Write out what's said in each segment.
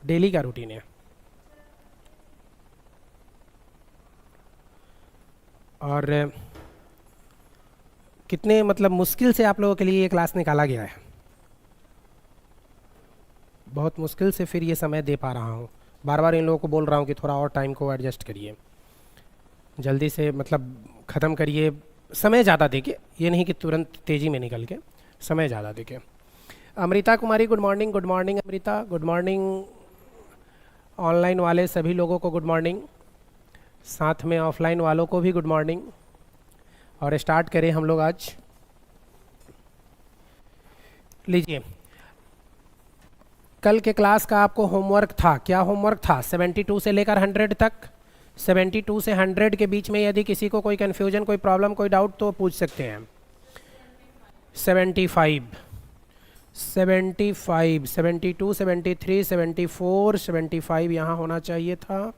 Daily का routine है। और कितने मतलब मुश्किल से आप लोगों के लिए ये क्लास निकाला गया है, बहुत मुश्किल से फिर ये समय दे पा रहा हूँ। बार बार इन लोगों को बोल रहा हूँ कि थोड़ा और टाइम को एडजस्ट करिए, जल्दी से मतलब ख़त्म करिए, समय ज़्यादा देके, ये नहीं कि तुरंत तेज़ी में निकल के, समय ज़्यादा देके। Amrita Kumari good morning, good morning Amrita, good morning. Online वाले सभी लोगों को गुड मॉर्निंग, साथ में ऑफलाइन वालों को भी गुड मॉर्निंग। और स्टार्ट करें हम लोग आज। लीजिए, कल के क्लास का आपको होमवर्क था, क्या होमवर्क था? 72 से लेकर 100 तक। 72 से 100 के बीच में यदि किसी को कोई कन्फ्यूजन, कोई प्रॉब्लम, कोई डाउट तो पूछ सकते हैं। 75, 72, 73, 74, 75 यहाँ होना चाहिए था।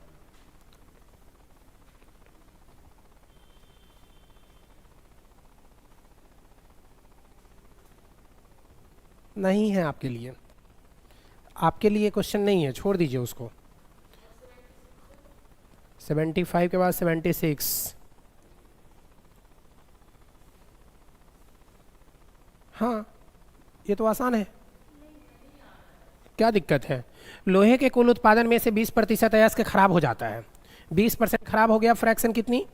नहीं है आपके लिए, आपके लिए क्वेश्चन नहीं है, छोड़ दीजिए उसको। 75 के बाद 76, हाँ ये तो आसान है। क्या दिक्कत है? लोहे के कुल उत्पादन में से 20% अयस्क खराब हो जाता है। 20% खराब हो गया, फ्रैक्शन कितनी?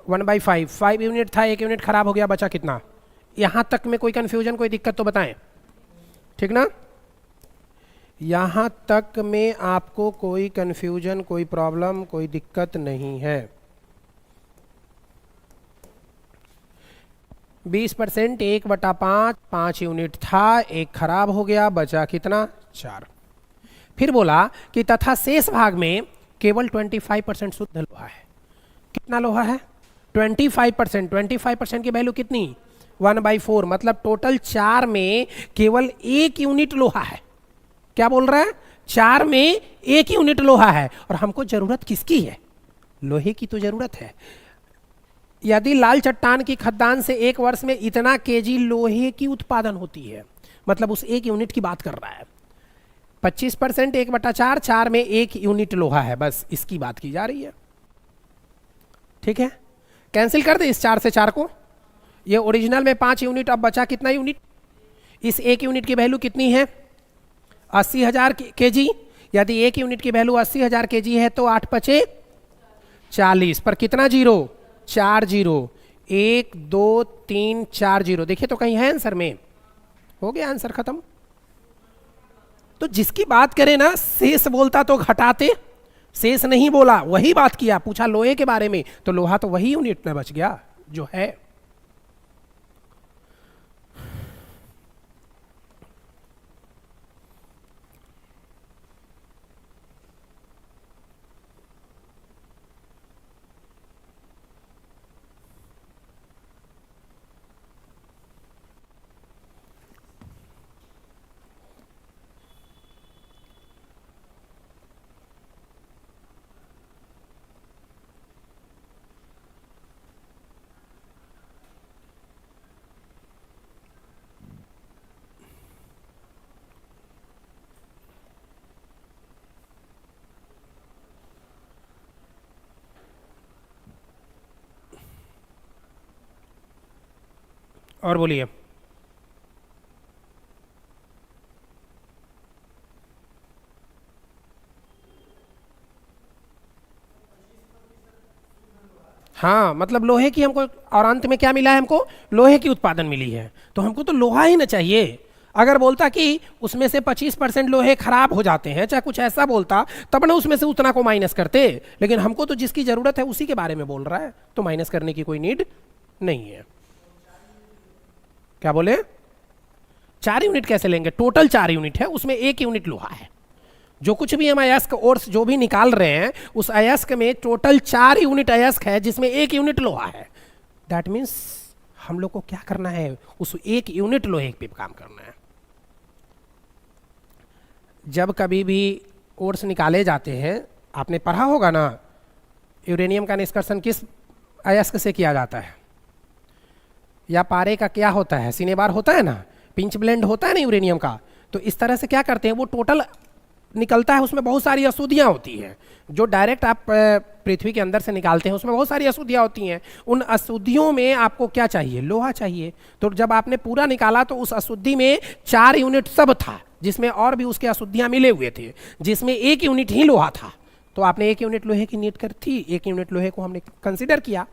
1/5। 5 यूनिट था, 1 यूनिट खराब हो गया, बचा कितना? यहाँ तक में कोई कन्फ्यूजन, कोई दिक्कत तो बताएं, ठीक ना? यहाँ तक में आपको कोई कन्फ्यूजन, कोई प्रॉब्लम, कोई दिक्कत नहीं है। 20%, 1/5, 5 यूनिट था, 1 खराब हो गया, बचा कितना? 4। फिर बोला कि तथा शेष भाग में केवल 25% शुद्ध लोहा है। कितना लोहा है? 25%। 25% की वैल्यू कितनी? 1/4। मतलब टोटल 4 में केवल 1 यूनिट लोहा है। क्या बोल रहा है? 4 में 1 यूनिट लोहा है। और हमको जरूरत किसकी है? लोहे की तो जरूरत है। यदि लाल चट्टान की खदान से 1 वर्ष में इतना केजी लोहे की उत्पादन होती है, मतलब उस 1 यूनिट की बात कर रहा है। 25%, 1/4, 4 में 1 यूनिट लोहा है, बस इसकी बात की जा रही है। ठीक है, कैंसिल कर दे इस 4 से 4 को। ये ओरिजिनल में 5 यूनिट, अब बचा कितना यूनिट? इस 1 यूनिट की वैल्यू कितनी है? 80,000 केजी। यदि 1 यूनिट की वैल्यू 80,000 केजी है तो 8 पचे 40, पर कितना जीरो? 4 जीरो। 1 2 3 4 जीरो। देखिए तो कहीं है आंसर में? हो गया आंसर खत्म। तो जिसकी बात करें ना, शेष बोलता तो घटाते, शेष नहीं बोला, वही बात किया। पूछा लोहे के बारे में तो लोहा तो वही यूनिट में बच गया जो है। और बोलिए। हाँ, मतलब लोहे की हमको, और अंत में क्या मिला है हमको? लोहे की उत्पादन मिली है, तो हमको तो लोहा ही ना चाहिए। अगर बोलता कि उसमें से 25% लोहे खराब हो जाते हैं, चाहे कुछ ऐसा बोलता, तब ना उसमें से उतना को माइनस करते। लेकिन हमको तो जिसकी जरूरत है उसी के बारे में बोल रहा है, तो माइनस करने की कोई नीड नहीं है। क्या बोले? 4 यूनिट कैसे लेंगे? टोटल 4 यूनिट है, उसमें 1 यूनिट लोहा है। जो कुछ भी हम अयस्क और जो भी निकाल रहे हैं, उस अयस्क में टोटल 4 यूनिट अयस्क है, जिसमें 1 यूनिट लोहा है। दैट मीन्स हम लोग को क्या करना है? उस 1 यूनिट लोहे पे काम करना है। जब कभी भी कोर्स निकाले जाते हैं, आपने पढ़ा होगा ना, यूरेनियम का निष्कर्षण किस अयस्क से किया जाता है? या पारे का क्या होता है? सिनेबार होता है ना, पिंच ब्लेंड होता है ना यूरेनियम का। तो इस तरह से क्या करते हैं, वो टोटल निकलता है उसमें बहुत सारी अशुद्धियाँ होती हैं। जो डायरेक्ट आप पृथ्वी के अंदर से निकालते हैं उसमें बहुत सारी अशुद्धियाँ होती हैं। उन अशुद्धियों में आपको क्या चाहिए? लोहा चाहिए। तो जब आपने पूरा निकाला तो उस अशुद्धि में 4 यूनिट सब था, जिसमें और भी उसके अशुद्धियाँ मिले हुए थे, जिसमें 1 यूनिट ही लोहा था। तो आपने 1 यूनिट लोहे की नीड कर थी, 1 यूनिट लोहे को हमने कंसिडर किया।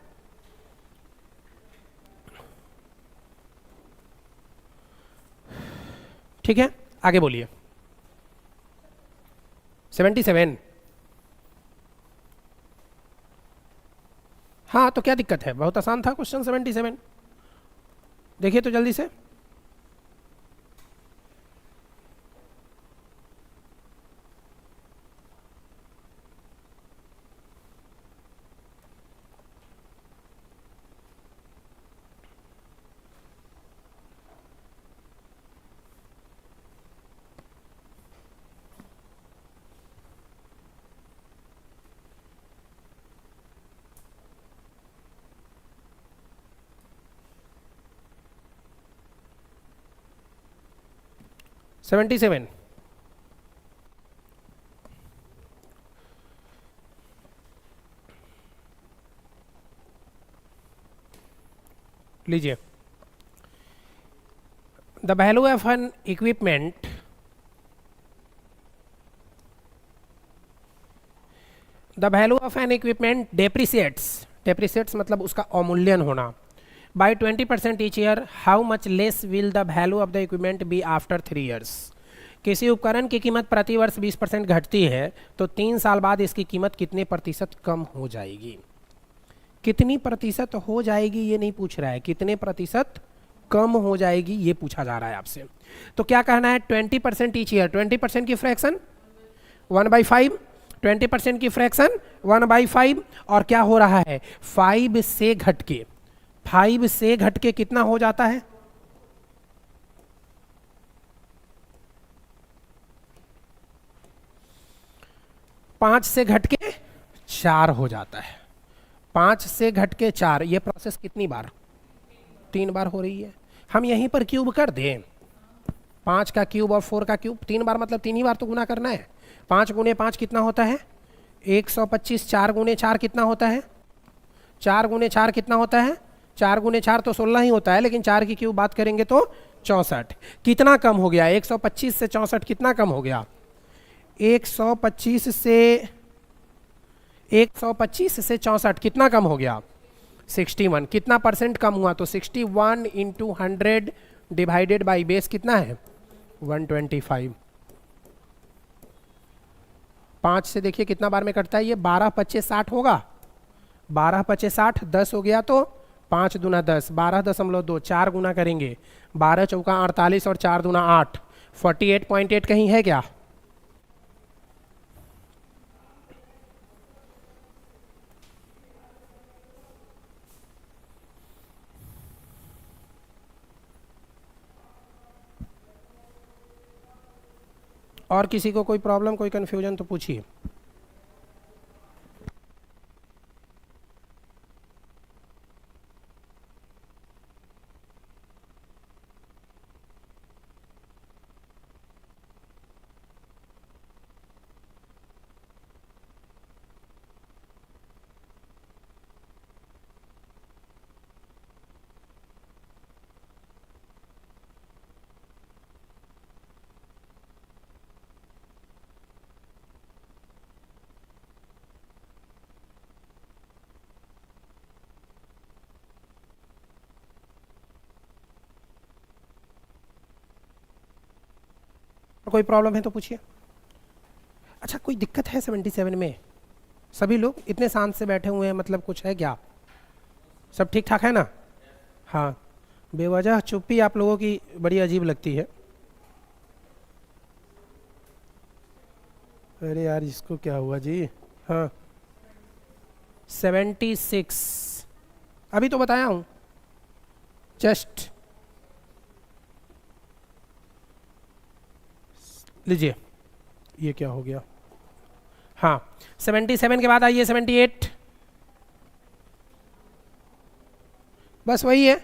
ठीक है, आगे बोलिए। 77। हाँ, तो क्या दिक्कत है? बहुत आसान था क्वेश्चन 77। देखिए तो जल्दी से। Seventy seven. लीजिए, the value of an equipment depreciates मतलब उसका अवमूल्यन होना by 20% each year, how much less will the value of the equipment be after 3 years? किसी उपकरण की कीमत प्रति वर्ष 20% घटती है तो 3 साल बाद इसकी कीमत कितने प्रतिशत कम हो जाएगी? कितनी प्रतिशत हो जाएगी ये नहीं पूछ रहा है, कितने प्रतिशत कम हो जाएगी ये पूछा जा रहा है आपसे। तो क्या कहना है? 20% ईच ईयर, 20% की फ्रैक्शन 1/5, 20% की फ्रैक्शन 1/5, और क्या हो रहा है? 5 से घट के कितना हो जाता है? 5 से घट के 4 हो जाता है। 5 से घट के 4, ये प्रोसेस कितनी बार? 3 बार हो रही है। हम यहीं पर क्यूब कर दें, 5 का क्यूब और 4 का क्यूब, 3 बार मतलब 3 ही बार तो गुना करना है। 5 गुने 5 कितना होता है? 125। 4 गुने 4 कितना होता है? 4 गुने 4 कितना होता है? 4 गुने 4 तो 16 ही होता है, लेकिन 4 की क्यूब बात करेंगे तो 64। कितना कम हो गया? 125 से 64 कितना कम हो गया? 125 से 64 कितना कम हो गया? 61। कितना परसेंट कम हुआ? तो 61 इंटू 100 डिवाइडेड बाई बेस कितना है? 125। 5 से देखिए कितना बार में कटता है ये? 12 25 60 होगा। 12 25 60, 10 हो गया तो 5 दूना 10, 12.2, 4 गुना करेंगे, 12 चौका 48 और 4 दूना 8, 48.8 कहीं है क्या? और किसी को कोई प्रॉब्लम, कोई कंफ्यूजन तो पूछिए। कोई प्रॉब्लम है तो पूछिए। अच्छा, कोई दिक्कत है 77 में? सभी लोग इतने शांत से बैठे हुए हैं, मतलब कुछ है क्या? सब ठीक ठाक है ना? हाँ, बेवजह चुप्पी आप लोगों की बड़ी अजीब लगती है। अरे यार, इसको क्या हुआ जी? हाँ, 76 अभी तो बताया हूँ जस्ट। लीजिए, ये क्या हो गया? हाँ, 77 के बाद आइए 78। बस वही है,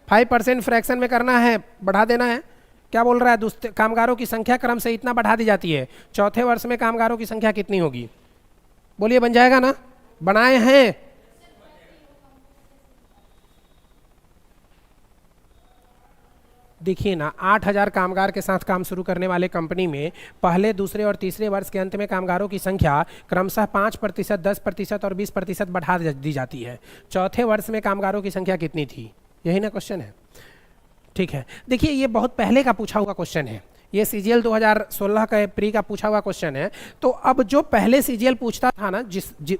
5% फ्रैक्शन में करना है, बढ़ा देना है। क्या बोल रहा है? दूसरे कामगारों की संख्या क्रम से इतना बढ़ा दी जाती है, चौथे वर्ष में कामगारों की संख्या कितनी होगी? बोलिए, बन जाएगा ना? बनाए हैं? देखिए ना, 8,000 कामगार के साथ काम शुरू करने वाले कंपनी में पहले, दूसरे और तीसरे वर्ष के अंत में कामगारों की संख्या क्रमशः 5%, 10% और 20% बढ़ा दी जाती है। चौथे वर्ष में कामगारों की संख्या कितनी थी? यही ना क्वेश्चन है। ठीक है, देखिए ये बहुत पहले का पूछा हुआ क्वेश्चन है, ये सीजीएल 2016 का प्री का पूछा हुआ क्वेश्चन है। तो अब जो पहले सीजीएल पूछता था ना,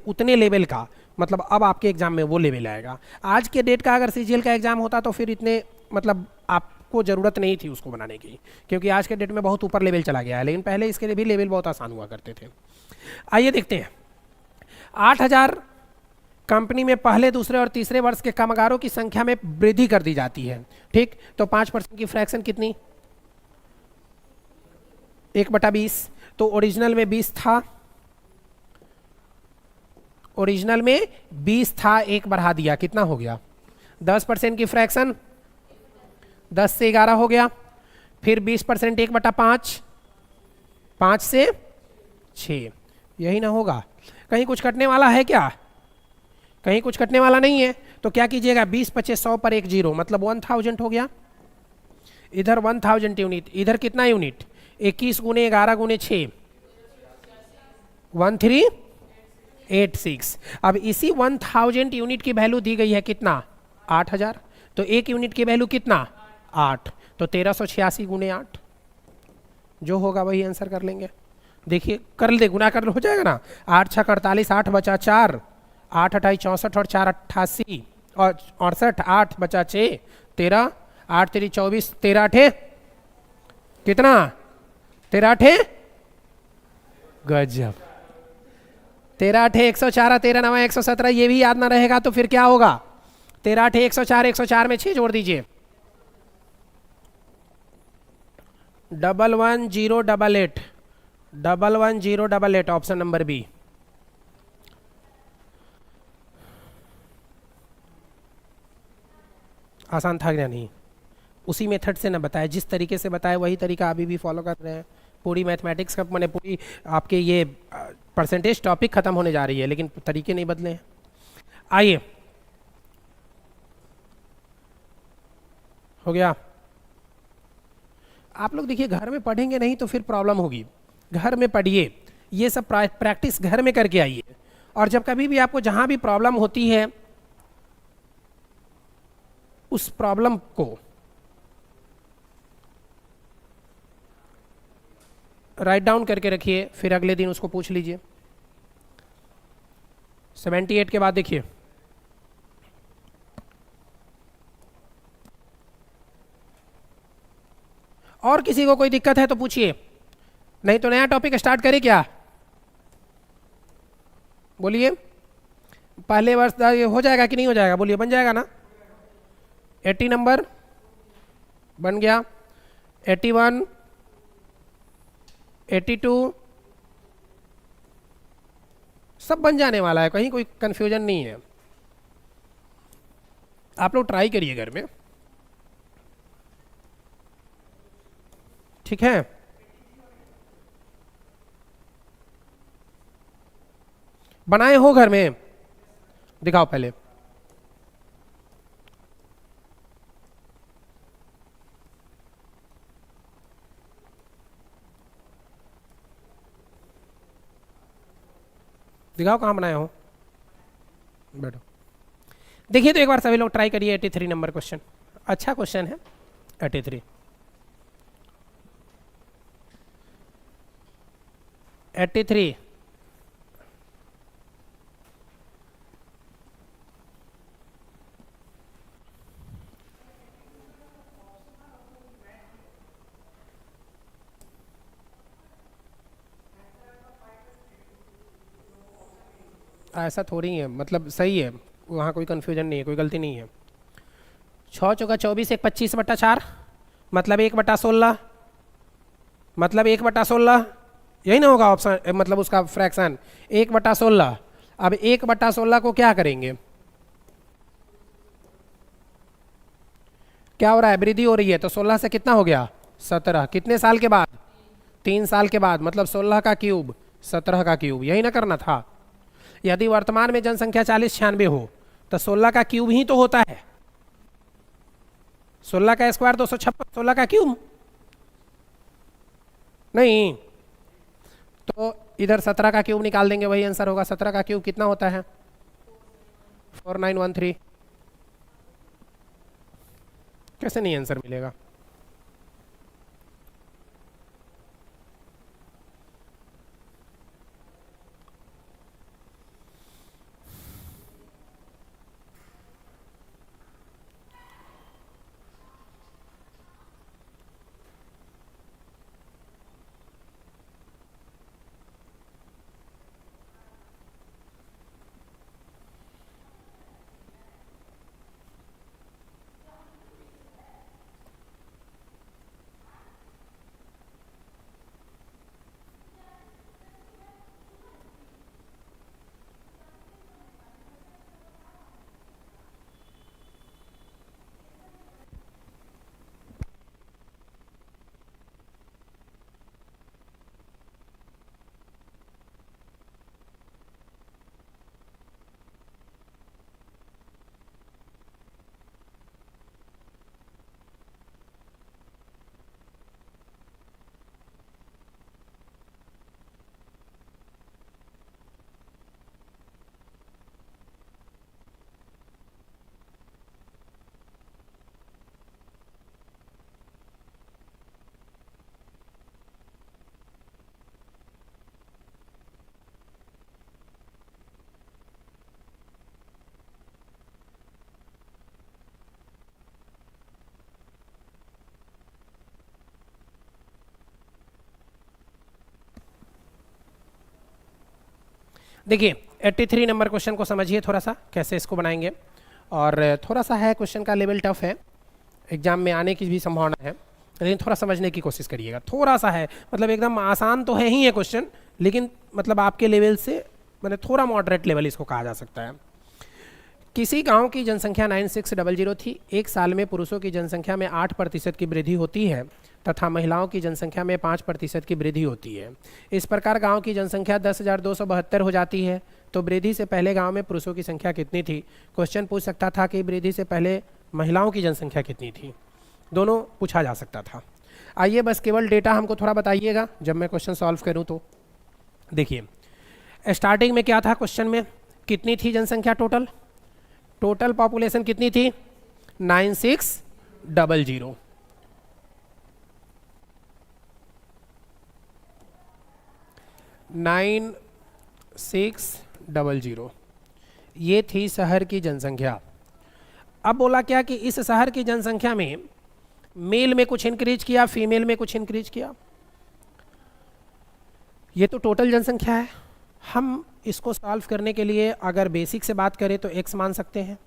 उतने लेवल का, मतलब अब आपके एग्जाम में वो लेवल आएगा। आज के डेट का अगर सीजीएल का एग्जाम होता तो फिर इतने, मतलब आपको ज़रूरत नहीं थी उसको बनाने की, क्योंकि आज के डेट में बहुत ऊपर लेवल चला गया है, लेकिन पहले इसके लिए भी लेवल बहुत आसान हुआ करते थे। आइए देखते हैं, 8,000 कंपनी में पहले, दूसरे और तीसरे वर्ष के कामगारों की संख्या में वृद्धि कर दी जाती है। ठीक, तो 5% की फ्रैक्शन कितनी? 1/20। तो ओरिजिनल में 20 था, ओरिजिनल में 20 था, 1 बढ़ा दिया, कितना हो गया? 10% की फ्रैक्शन 10 से 11 हो गया। फिर 20% 1/5, 5 से 6, यही ना होगा? कहीं कुछ कटने वाला है क्या? कहीं कुछ कटने वाला नहीं है। तो क्या कीजिएगा, 20 25 100 पर एक जीरो, मतलब 1000 हो गया। इधर 1000 यूनिट, इधर कितना यूनिट? 21 × 11 × 6, 1386। अब इसी 1000 यूनिट की वैल्यू दी गई है कितना? 8000। तो एक यूनिट की वैल्यू कितना? 8। तो 1386 × 8, जो होगा वही आंसर कर लेंगे। देखिए, कर ले, गुना कर हो जाएगा ना। 8 6 48, 8 बचा 4, 8 28 64 और 4 88 और 68, 8 बचा 6 13, 8 3 24, 13 8 कितना? 13 8 गजब, 13 8 104, 13 9 117। ये भी याद ना रहेगा तो फिर क्या होगा? 13 8 104, 104 में 6 जोड़ दीजिए, 11088, 11088, ऑप्शन नंबर बी। आसान था क्या? नहीं, उसी मेथड से ना बताया, जिस तरीके से बताया वही तरीका अभी भी फॉलो कर रहे हैं। पूरी मैथमेटिक्स का, मैंने पूरी आपके ये परसेंटेज टॉपिक खत्म होने जा रही है, लेकिन तरीके नहीं बदले हैं। आइए, हो गया? आप लोग देखिए, घर में पढ़ेंगे नहीं तो फिर प्रॉब्लम होगी। घर में पढ़िए, ये सब प्रैक्टिस घर में करके आइए, और जब कभी भी आपको जहां भी प्रॉब्लम होती है, उस प्रॉब्लम को राइट डाउन करके रखिए, फिर अगले दिन उसको पूछ लीजिए। 78 के बाद देखिए, और किसी को कोई दिक्कत है तो पूछिए, नहीं तो नया टॉपिक स्टार्ट करें क्या? बोलिए, पहले वर्ष हो जाएगा कि नहीं हो जाएगा? बोलिए, बन जाएगा ना? 80 नंबर बन गया, 81, 82 सब बन जाने वाला है, कहीं कोई कंफ्यूजन नहीं है। आप लोग ट्राई करिए घर में, ठीक है? बनाए हो घर में? दिखाओ पहले। दिखाओ कहाँ बनाए हो, बैठो। देखिए तो एक बार सभी लोग ट्राई करिए। 83 नंबर क्वेश्चन, अच्छा क्वेश्चन है 83। 83 ऐसा थोड़ी है, मतलब सही है, वहाँ कोई कन्फ्यूजन नहीं है, कोई गलती नहीं है। 6 चौका 24, 1 25/4, मतलब 1/16, मतलब 1/16, यही ना होगा ऑप्शन, मतलब उसका फ्रैक्शन 1/16। अब 1/16 को क्या करेंगे? क्या हो रहा है? वृद्धि हो रही है, तो 16 से कितना हो गया? 17 कितने साल के बाद? 3 साल के बाद, मतलब 16 का क्यूब 17 का क्यूब, यही ना करना था। यदि वर्तमान में जनसंख्या 4096 हो तो 16 का क्यूब ही तो होता है। 16 का स्क्वायर 256, 16 का क्यूब नहीं। तो इधर 17 का क्यूब निकाल देंगे, वही आंसर होगा। 17 का क्यूब कितना होता है? 4913। कैसे नहीं आंसर मिलेगा? देखिए 83 नंबर क्वेश्चन को समझिए थोड़ा सा, कैसे इसको बनाएंगे। और थोड़ा सा है, क्वेश्चन का लेवल टफ है, एग्जाम में आने की भी संभावना है, लेकिन थोड़ा समझने की कोशिश करिएगा। थोड़ा सा है, मतलब एकदम आसान तो है ही है क्वेश्चन, लेकिन मतलब आपके लेवल से मैंने थोड़ा मॉडरेट लेवल इसको कहा जा सकता है। किसी गांव की जनसंख्या 9600 थी। एक साल में पुरुषों की जनसंख्या में 8% की वृद्धि होती है तथा महिलाओं की जनसंख्या में 5% की वृद्धि होती है। इस प्रकार गांव की जनसंख्या 10,272 हो जाती है। तो वृद्धि से पहले गांव में पुरुषों की संख्या कितनी थी? क्वेश्चन पूछ सकता था कि वृद्धि से पहले महिलाओं की जनसंख्या कितनी थी, दोनों पूछा जा सकता था। आइए बस केवल डेटा हमको थोड़ा बताइएगा जब मैं क्वेश्चन सॉल्व करूँ तो। देखिए स्टार्टिंग में क्या था क्वेश्चन में, कितनी थी जनसंख्या टोटल? टोटल पॉपुलेशन कितनी थी? 9600। नाइन 600 ये थी शहर की जनसंख्या। अब बोला क्या कि इस शहर की जनसंख्या में मेल में कुछ इंक्रीज किया, फीमेल में कुछ इंक्रीज किया। ये तो टोटल जनसंख्या है। हम इसको सॉल्व करने के लिए अगर बेसिक से बात करें तो x मान सकते हैं,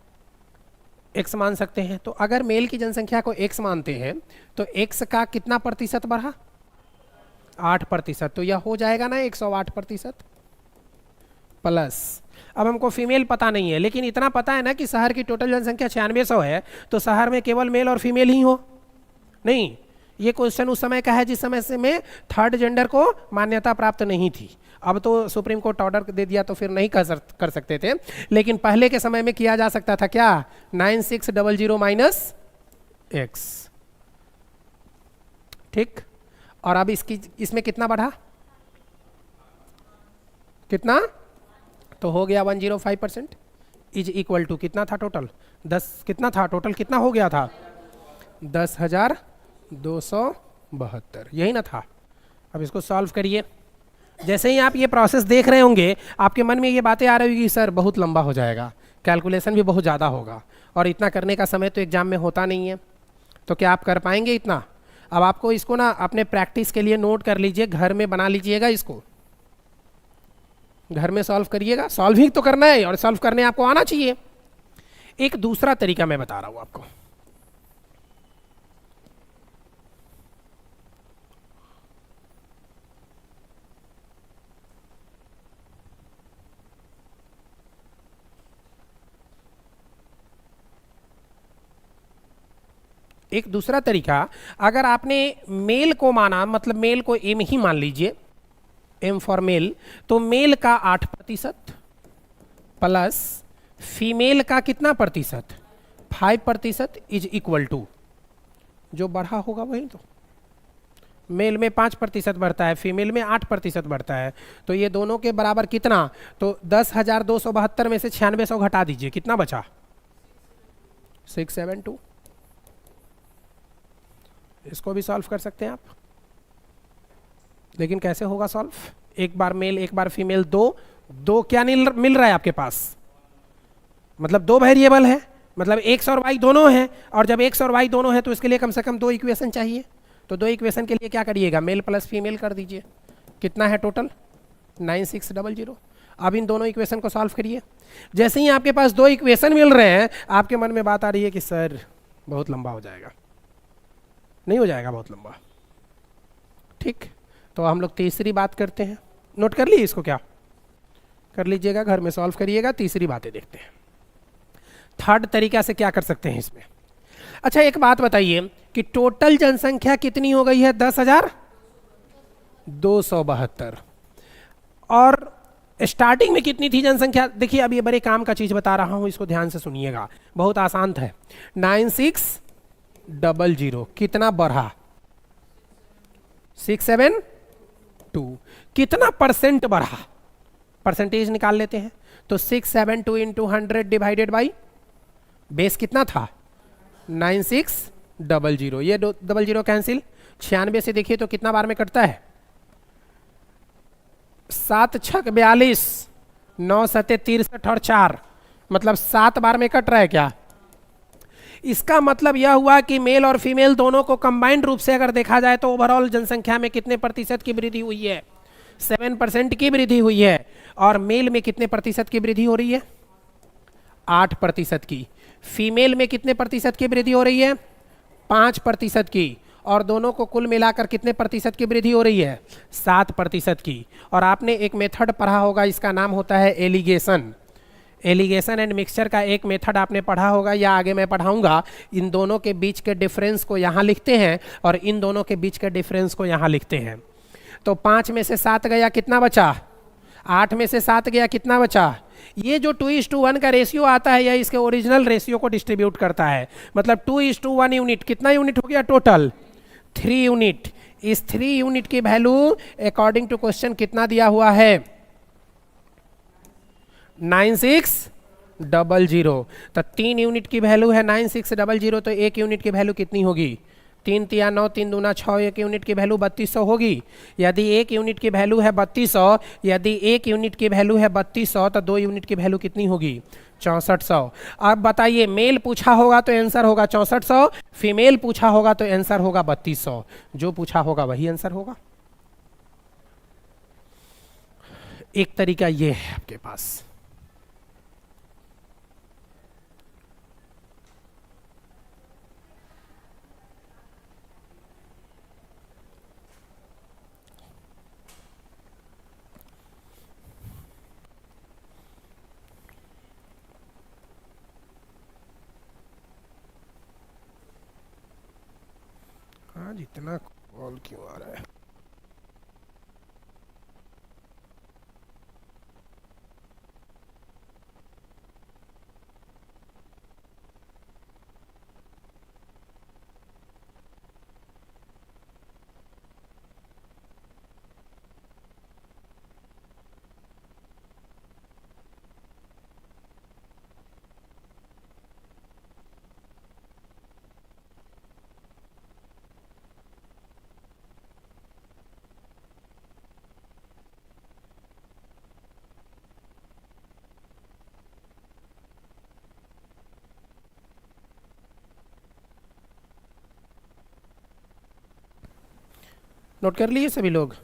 x मान सकते हैं। तो अगर मेल की जनसंख्या को x मानते हैं तो x का कितना प्रतिशत बढ़ा? 8%। तो यह हो जाएगा ना 108% प्लस। अब हमको फीमेल पता नहीं है, लेकिन इतना पता है ना कि शहर की टोटल जनसंख्या 9600 है, तो शहर में केवल मेल और फीमेल ही हो। नहीं, ये क्वेश्चन उस समय का है जिस समय से में थर्ड जेंडर को मान्यता प्राप्त नहीं थी। अब तो सुप्रीम कोर्ट ऑर्डर दे दिया तो फिर नहीं कर सकते थे, लेकिन पहले के समय में किया जा सकता था। क्या? 9600 माइनस एक्स। ठीक। और अब इसमें कितना बढ़ा? कितना? तो हो गया 105%। इज इक्वल टू कितना था टोटल? 10। कितना था टोटल? कितना हो गया था? 10,272, यही ना था। अब इसको सॉल्व करिए। जैसे ही आप ये प्रोसेस देख रहे होंगे आपके मन में ये बातें आ रही होगी, सर बहुत लंबा हो जाएगा, कैलकुलेशन भी बहुत ज़्यादा होगा, और इतना करने का समय तो एग्जाम में होता नहीं है, तो क्या आप कर पाएंगे इतना? अब आपको इसको ना अपने प्रैक्टिस के लिए नोट कर लीजिए, घर में बना लीजिएगा, इसको घर में सॉल्व करिएगा। सॉल्विंग तो करना है और सॉल्व करने आपको आना चाहिए। एक दूसरा तरीका मैं बता रहा हूं आपको। एक दूसरा तरीका, अगर आपने मेल को माना, मतलब मेल को एम ही मान लीजिए, एम फॉर मेल, तो मेल का 8% प्लस फीमेल का कितना प्रतिशत, 5% इज इक्वल टू, जो बढ़ा होगा वही तो, मेल में 5% बढ़ता है, फीमेल में 8% बढ़ता है, तो ये दोनों के बराबर कितना, तो 10,272 में से 9600 घटा दीजिए, कितना बचा, 672। इसको भी सॉल्व कर सकते हैं आप, लेकिन कैसे होगा सॉल्व, एक बार मेल एक बार फीमेल, दो क्या नहीं मिल रहा है आपके पास, मतलब दो वेरिएबल है, मतलब एक्स और वाई दोनों हैं, और जब एक्स और वाई दोनों हैं तो इसके लिए कम से कम दो इक्वेशन चाहिए, तो दो इक्वेशन के लिए क्या करिएगा, मेल प्लस फीमेल कर दीजिए, कितना है टोटल 9600। अब इन दोनों इक्वेशन को सॉल्व करिए, जैसे ही आपके पास दो इक्वेशन मिल रहे हैं, आपके मन में बात आ रही है कि सर बहुत लंबा हो जाएगा, नहीं हो जाएगा बहुत लंबा, ठीक, तो हम लोग तीसरी बात करते हैं, नोट कर ली इसको, क्या कर लीजिएगा, घर में सॉल्व करिएगा, तीसरी बातें देखते हैं, थर्ड तरीका से क्या कर सकते हैं इसमें। अच्छा एक बात बताइए कि टोटल जनसंख्या कितनी हो गई है, 10,272, और स्टार्टिंग में कितनी थी जनसंख्या, देखिए अब ये बड़े काम का चीज बता रहा हूं, इसको ध्यान से सुनिएगा, बहुत आसान है, 9600 कितना बढ़ा, 672, कितना परसेंट बढ़ा, परसेंटेज निकाल लेते हैं, तो 672 इंटू 100 डिवाइडेड बाई बेस कितना था 9600, ये 00 कैंसिल, 96 से देखिए तो कितना बार में कटता है, 7 छक 42, 9 सते 63 और 4, मतलब 7 बार में कट रहा है क्या, इसका मतलब यह हुआ कि मेल और फीमेल दोनों को कंबाइंड रूप से अगर देखा जाए तो ओवरऑल जनसंख्या में कितने प्रतिशत की वृद्धि हुई है, 7% की वृद्धि हुई है, और मेल में कितने प्रतिशत की वृद्धि हो रही है, 8% की, फीमेल में कितने प्रतिशत की वृद्धि हो रही है, 5% की, और दोनों को कुल मिलाकर कितने प्रतिशत की वृद्धि हो रही है, 7% की। और आपने एक मेथड पढ़ा होगा, इसका नाम होता है एलिगेशन, एलिगेशन एंड मिक्सचर का एक मेथड आपने पढ़ा होगा, या आगे मैं पढ़ाऊंगा, इन दोनों के बीच के डिफरेंस को यहाँ लिखते हैं और इन दोनों के बीच के डिफरेंस को यहाँ लिखते हैं, तो 5 में से 7 गया कितना बचा, 8 में से 7 गया कितना बचा, ये जो 2:1 का रेशियो आता है, यह इसके ओरिजिनल रेशियो को डिस्ट्रीब्यूट करता है, मतलब 2:1 यूनिट, कितना यूनिट हो गया टोटल, 3 यूनिट, इस 3 यूनिट की वैल्यू अकॉर्डिंग टू क्वेश्चन कितना दिया हुआ है, 9600, तो 3 यूनिट की वैल्यू है 9600, तो 1 यूनिट की वैल्यू कितनी होगी, 3 तिया 9, 3 दूना 6, 1 यूनिट की वैल्यू 3200 होगी, यदि 1 यूनिट की वैल्यू है 3200, यदि 1 यूनिट की वैल्यू है 3200, तो 2 यूनिट की वैल्यू कितनी होगी, 6400। अब बताइए, मेल पूछा होगा तो आंसर होगा 6400, फीमेल पूछा होगा तो आंसर होगा 3200, जो पूछा होगा वही आंसर होगा। एक तरीका ये है आपके पास, आज इतना कॉल क्यों आ रहा है, नोट कर लिए सभी लोग,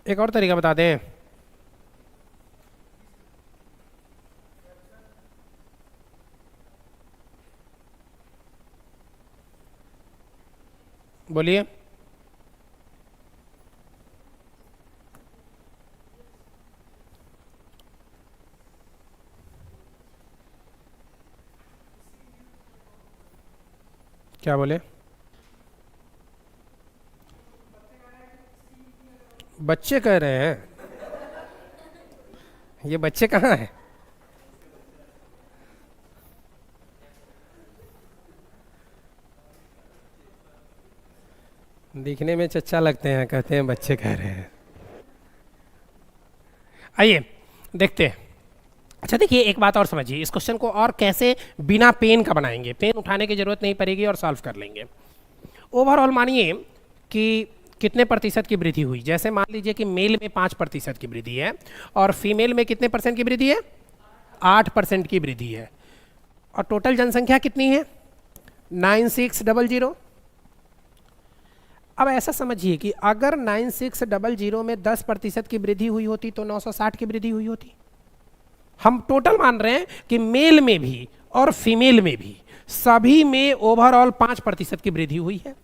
एक और तरीका बता दें। बोलिए। क्या बोले? बच्चे कह रहे हैं? ये बच्चे कहाँ हैं? दिखने में चच्चा लगते हैं, कहते हैं बच्चे कह रहे हैं। आइए देखते हैं। अच्छा देखिए, एक बात और समझिए, इस क्वेश्चन को और कैसे बिना पेन का बनाएंगे। पेन उठाने की जरूरत नहीं पड़ेगी और सॉल्व कर लेंगे। ओवरऑल मानिए कि कितने प्रतिशत की वृद्धि हुई। जैसे मान लीजिए कि मेल में 5% की वृद्धि है और फीमेल में कितने परसेंट की वृद्धि है? 8% की वृद्धि है। और टोटल जनसंख्या कितनी है? 9600। अब ऐसा समझिए कि अगर 9600 में 10% की वृद्धि हुई होती तो 960 की वृद्धि हुई होती। हम टोटल मान रहे हैं कि मेल में भी और फीमेल में भी सभी में ओवरऑल 5% की वृद्धि हुई है।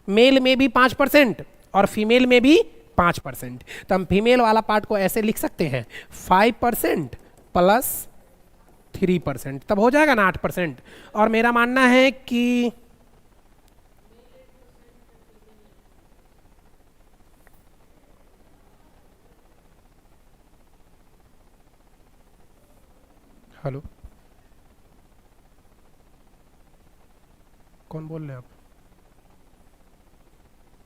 मेल में भी 5% और फीमेल में भी 5%। तो हम फीमेल वाला पार्ट को ऐसे लिख सकते हैं 5% प्लस 3%, तब हो जाएगा ना 8%। और मेरा मानना है कि हेलो, कौन बोल रहे हैं आप?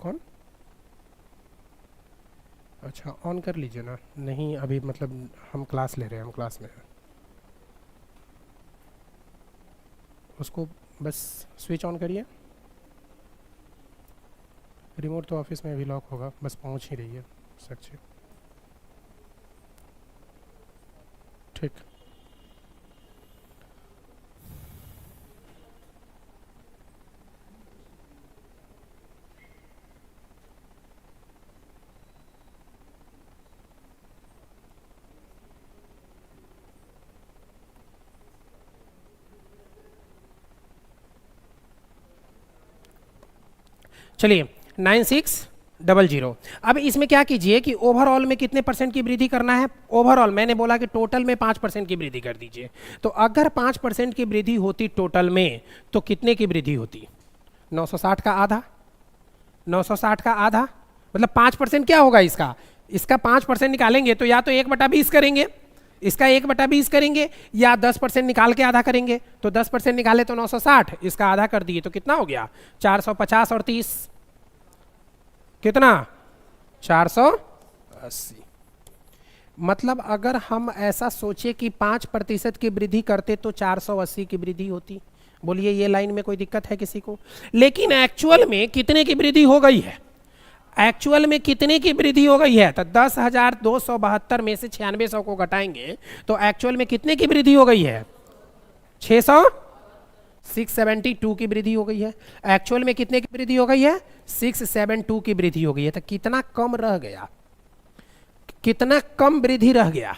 कौन? अच्छा, ऑन कर लीजिए ना। नहीं अभी मतलब हम क्लास ले रहे हैं, हम क्लास में हैं। उसको बस स्विच ऑन करिए। रिमोट तो ऑफिस में भी लॉक होगा, बस पहुंच ही रही है सच्ची। ठीक। चलिए 9600। अब इसमें क्या कीजिए कि ओवरऑल में कितने परसेंट की वृद्धि करना है। ओवरऑल मैंने बोला कि टोटल में 5% की वृद्धि कर दीजिए। तो अगर 5% की वृद्धि होती टोटल में तो कितने की वृद्धि होती? 960 का आधा। 960 का आधा मतलब 5% क्या होगा इसका? इसका 5% निकालेंगे तो या तो 1/20 करेंगे, इसका 1/20 करेंगे, या 10% निकाल के आधा करेंगे। तो 10% निकाले तो 960, इसका आधा कर दिए तो कितना हो गया? 450 और 30 कितना? 480। मतलब अगर हम ऐसा सोचे कि 5% की वृद्धि करते तो 480 की वृद्धि होती। बोलिए ये लाइन में कोई दिक्कत है किसी को? लेकिन एक्चुअल में कितने की वृद्धि हो गई है? एक्चुअल में कितने की वृद्धि हो गई है? तो 10,272 में से 9600 को घटाएंगे तो एक्चुअल में कितने की वृद्धि हो गई है? 672 की वृद्धि हो गई है। एक्चुअल में कितने की वृद्धि हो गई है? 672 की वृद्धि हो गई है। तो कितना कम रह गया? कितना कम वृद्धि रह गया?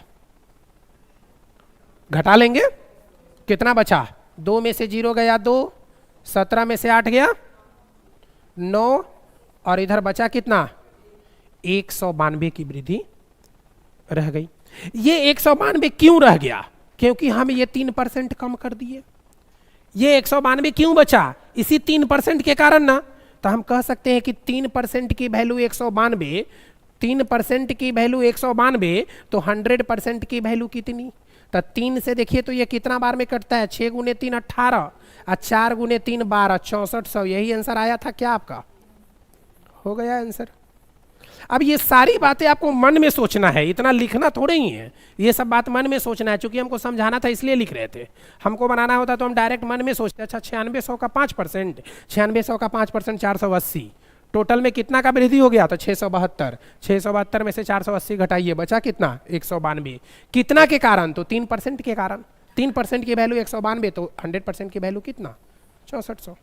घटा लेंगे, कितना बचा? 2 में से 0 गया 2, 17 में से 8 गया 9, और इधर बचा कितना? 192 की वृद्धि रह गई। ये 192 क्यों रह गया? क्योंकि हम ये 3% कम कर दिए। ये 192 क्यों बचा? इसी 3% के कारण ना। तो हम कह सकते हैं कि 3% की वैल्यू 192, 3% की वैल्यू 192, तो 100% की वैल्यू कितनी? तो 3 से देखिए तो ये कितना बार में कटता है? 6 गुने 3 18, और 4 गुने 3 12, 6400। यही आंसर आया था क्या आपका? हो गया आंसर। अब ये सारी बातें आपको मन में सोचना है, इतना लिखना थोड़े ही है। ये सब बात मन में सोचना है, क्योंकि हमको समझाना था इसलिए लिख रहे थे। हमको बनाना होता तो हम डायरेक्ट मन में सोचते। अच्छा 9600 का 5%, 9600 का 5% 480, टोटल में कितना का वृद्धि हो गया? तो 672। 672 में से 480 घटाइए, बचा कितना? 192। कितना के कारण? तो 3% के कारण। 3% की वैल्यू 192, तो 100% की वैल्यू कितना? 6400।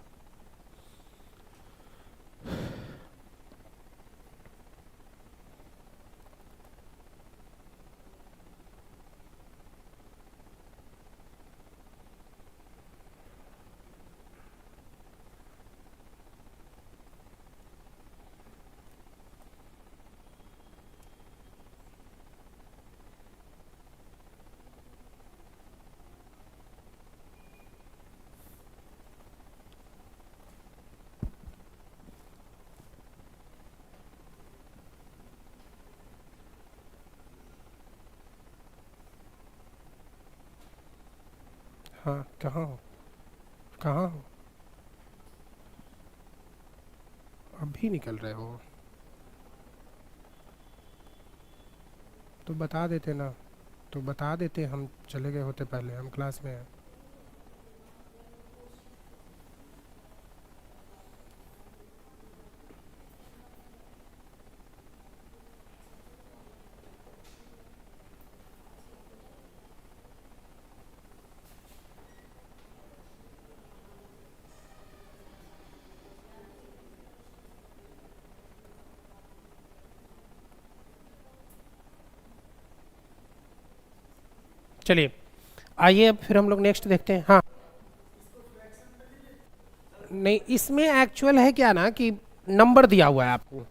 हाँ, कहाँ हो? कहाँ हो? अभी निकल रहे हो? तो बता देते ना, तो बता देते, हम चले गए होते पहले, हम क्लास में हैं। चलिए, आइए अब फिर हम लोग नेक्स्ट देखते हैं। हाँ, नहीं, इसमें एक्चुअल है क्या ना कि नंबर दिया हुआ है आपको,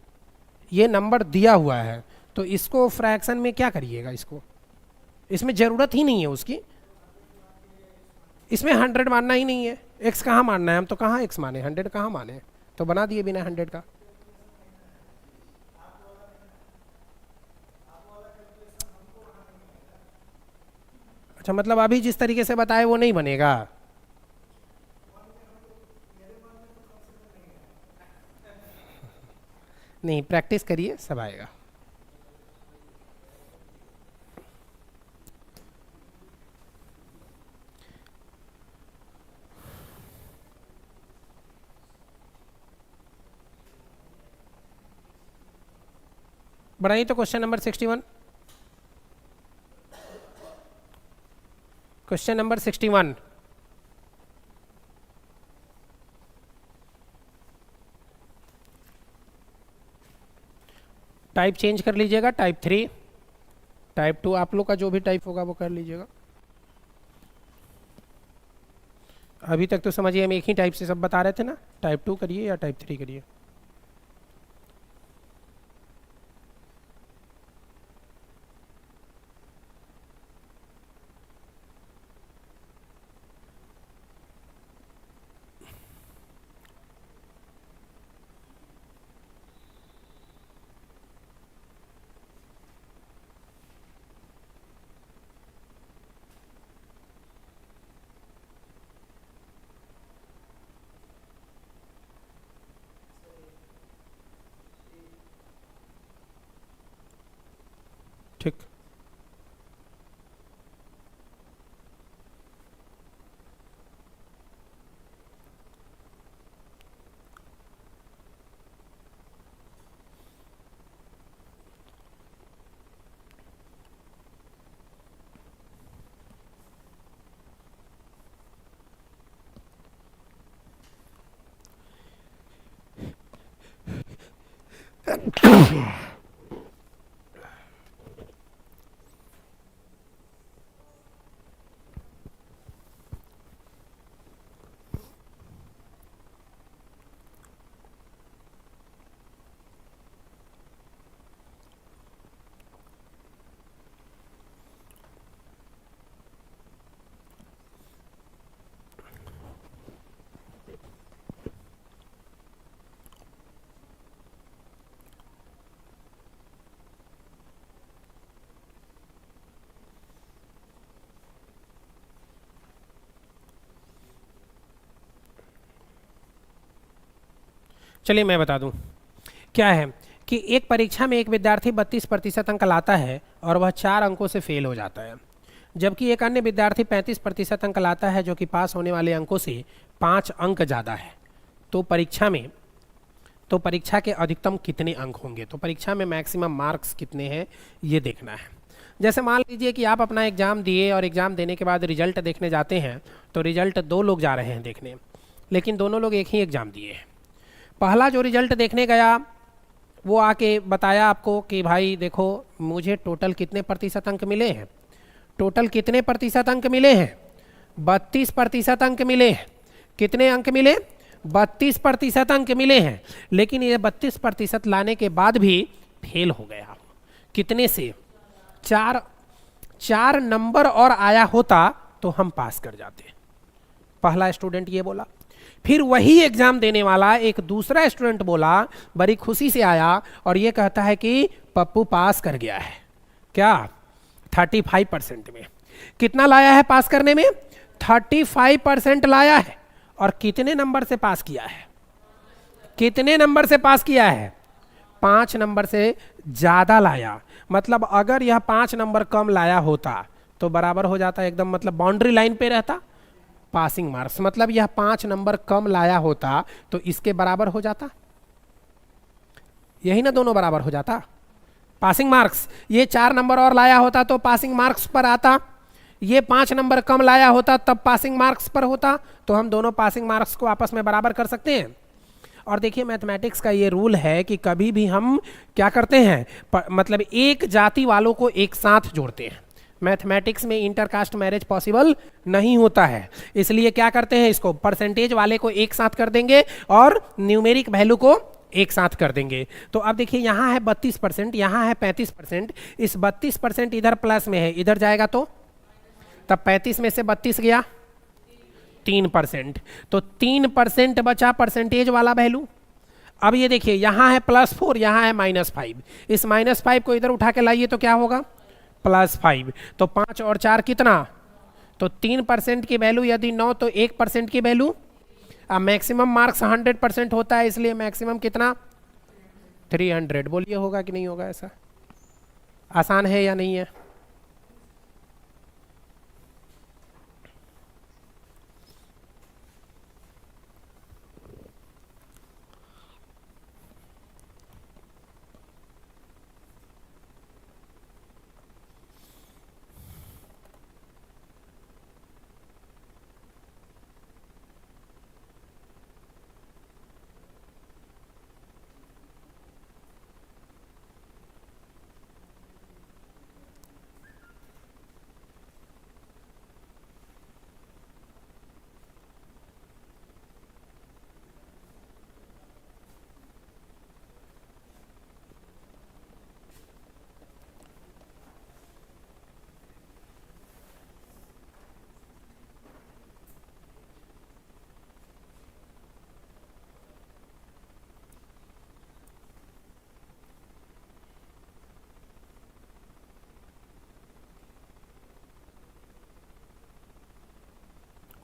ये नंबर दिया हुआ है, तो इसको फ्रैक्शन में क्या करिएगा, इसको, इसमें ज़रूरत ही नहीं है उसकी, इसमें 100 मानना ही नहीं है। एक्स कहाँ मानना है, हम तो कहाँ एक्स माने, 100 कहाँ माने, तो बना दिए बिना 100 का। अच्छा, मतलब अभी जिस तरीके से बताए वो नहीं बनेगा। नहीं, प्रैक्टिस करिए, सब आएगा। बढ़ाइए तो question number 61, question number 61। Type change कर लीजिएगा, टाइप 3, टाइप 2, आप लोग का जो भी टाइप होगा वो कर लीजिएगा। अभी तक तो समझिए हम एक ही टाइप से सब बता रहे थे ना, टाइप 2 करिए या टाइप 3 करिए। ठीक, चलिए मैं बता दूं क्या है कि एक परीक्षा में एक विद्यार्थी 32% अंक लाता है और वह 4 अंकों से फेल हो जाता है, जबकि एक अन्य विद्यार्थी 35% अंक लाता है जो कि पास होने वाले अंकों से 5 अंक ज़्यादा है। तो परीक्षा के अधिकतम कितने अंक होंगे, तो परीक्षा में मैक्सिमम मार्क्स कितने हैं ये देखना है। जैसे मान लीजिए कि आप अपना एग्ज़ाम दिए और एग्ज़ाम देने के बाद रिजल्ट देखने जाते हैं, तो रिजल्ट 2 लोग जा रहे हैं देखने, लेकिन दोनों लोग एक ही एग्ज़ाम दिए हैं। पहला जो रिजल्ट देखने गया वो आके बताया आपको कि भाई देखो मुझे टोटल कितने प्रतिशत अंक मिले हैं, टोटल कितने प्रतिशत अंक मिले हैं, 32% अंक मिले हैं। कितने अंक मिले, 32% अंक मिले हैं, लेकिन ये 32% लाने के बाद भी फेल हो गया। कितने से, 4 नंबर और आया होता तो हम पास कर जाते। पहला स्टूडेंट ये बोला। फिर वही एग्जाम देने वाला एक दूसरा स्टूडेंट बोला, बड़ी खुशी से आया और ये कहता है कि पप्पू पास कर गया है। क्या, 35% में। कितना लाया है पास करने में, 35% लाया है और कितने नंबर से पास किया है? कितने नंबर से पास किया है? 5 नंबर से ज्यादा लाया। मतलब अगर यह 5 नंबर कम लाया होता तो बराबर हो जाता एकदम, मतलब बाउंड्री लाइन पे रहता पासिंग मार्क्स। मतलब यह 5 नंबर कम लाया होता तो इसके बराबर हो जाता, यही ना, दोनों बराबर हो जाता पासिंग मार्क्स। ये 4 नंबर और लाया होता तो पासिंग मार्क्स पर आता, ये 5 नंबर कम लाया होता तब पासिंग मार्क्स पर होता। तो हम दोनों पासिंग मार्क्स को आपस में बराबर कर सकते हैं। और देखिए मैथमेटिक्स का ये रूल है कि कभी भी हम क्या करते हैं, मतलब एक जाति वालों को एक साथ जोड़ते हैं। मैथमेटिक्स में इंटरकास्ट मैरिज पॉसिबल नहीं होता है, इसलिए क्या करते हैं, इसको परसेंटेज वाले को एक साथ कर देंगे और न्यूमेरिक वैल्यू को एक साथ कर देंगे। तो अब देखिए यहाँ है 32%, यहाँ है 35%। इस 32% इधर प्लस में है, इधर जाएगा तो तब 35 में से 32 गया 3%, तो 3% बचा परसेंटेज वाला वैल्यू। अब ये देखिए यहाँ है +4, यहाँ है -5। इस -5 को इधर उठा के लाइए तो क्या होगा, +5। तो 5 और 4 कितना, तो 3% की वैल्यू यदि 9 तो 1% की वैल्यू। अब मैक्सिमम मार्क्स 100% होता है, इसलिए मैक्सिमम कितना, 300। बोलिए होगा कि नहीं होगा? ऐसा आसान है या नहीं है?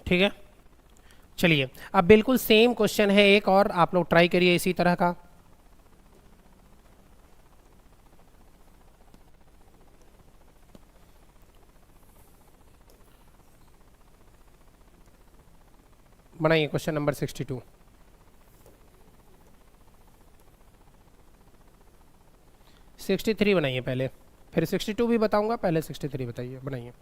ठीक है, चलिए अब बिल्कुल सेम क्वेश्चन है एक और, आप लोग ट्राई करिए इसी तरह का। बनाइए क्वेश्चन नंबर 62। 63 बनाइए पहले, फिर 62 भी बताऊंगा, पहले 63 बताइए, बनाइए।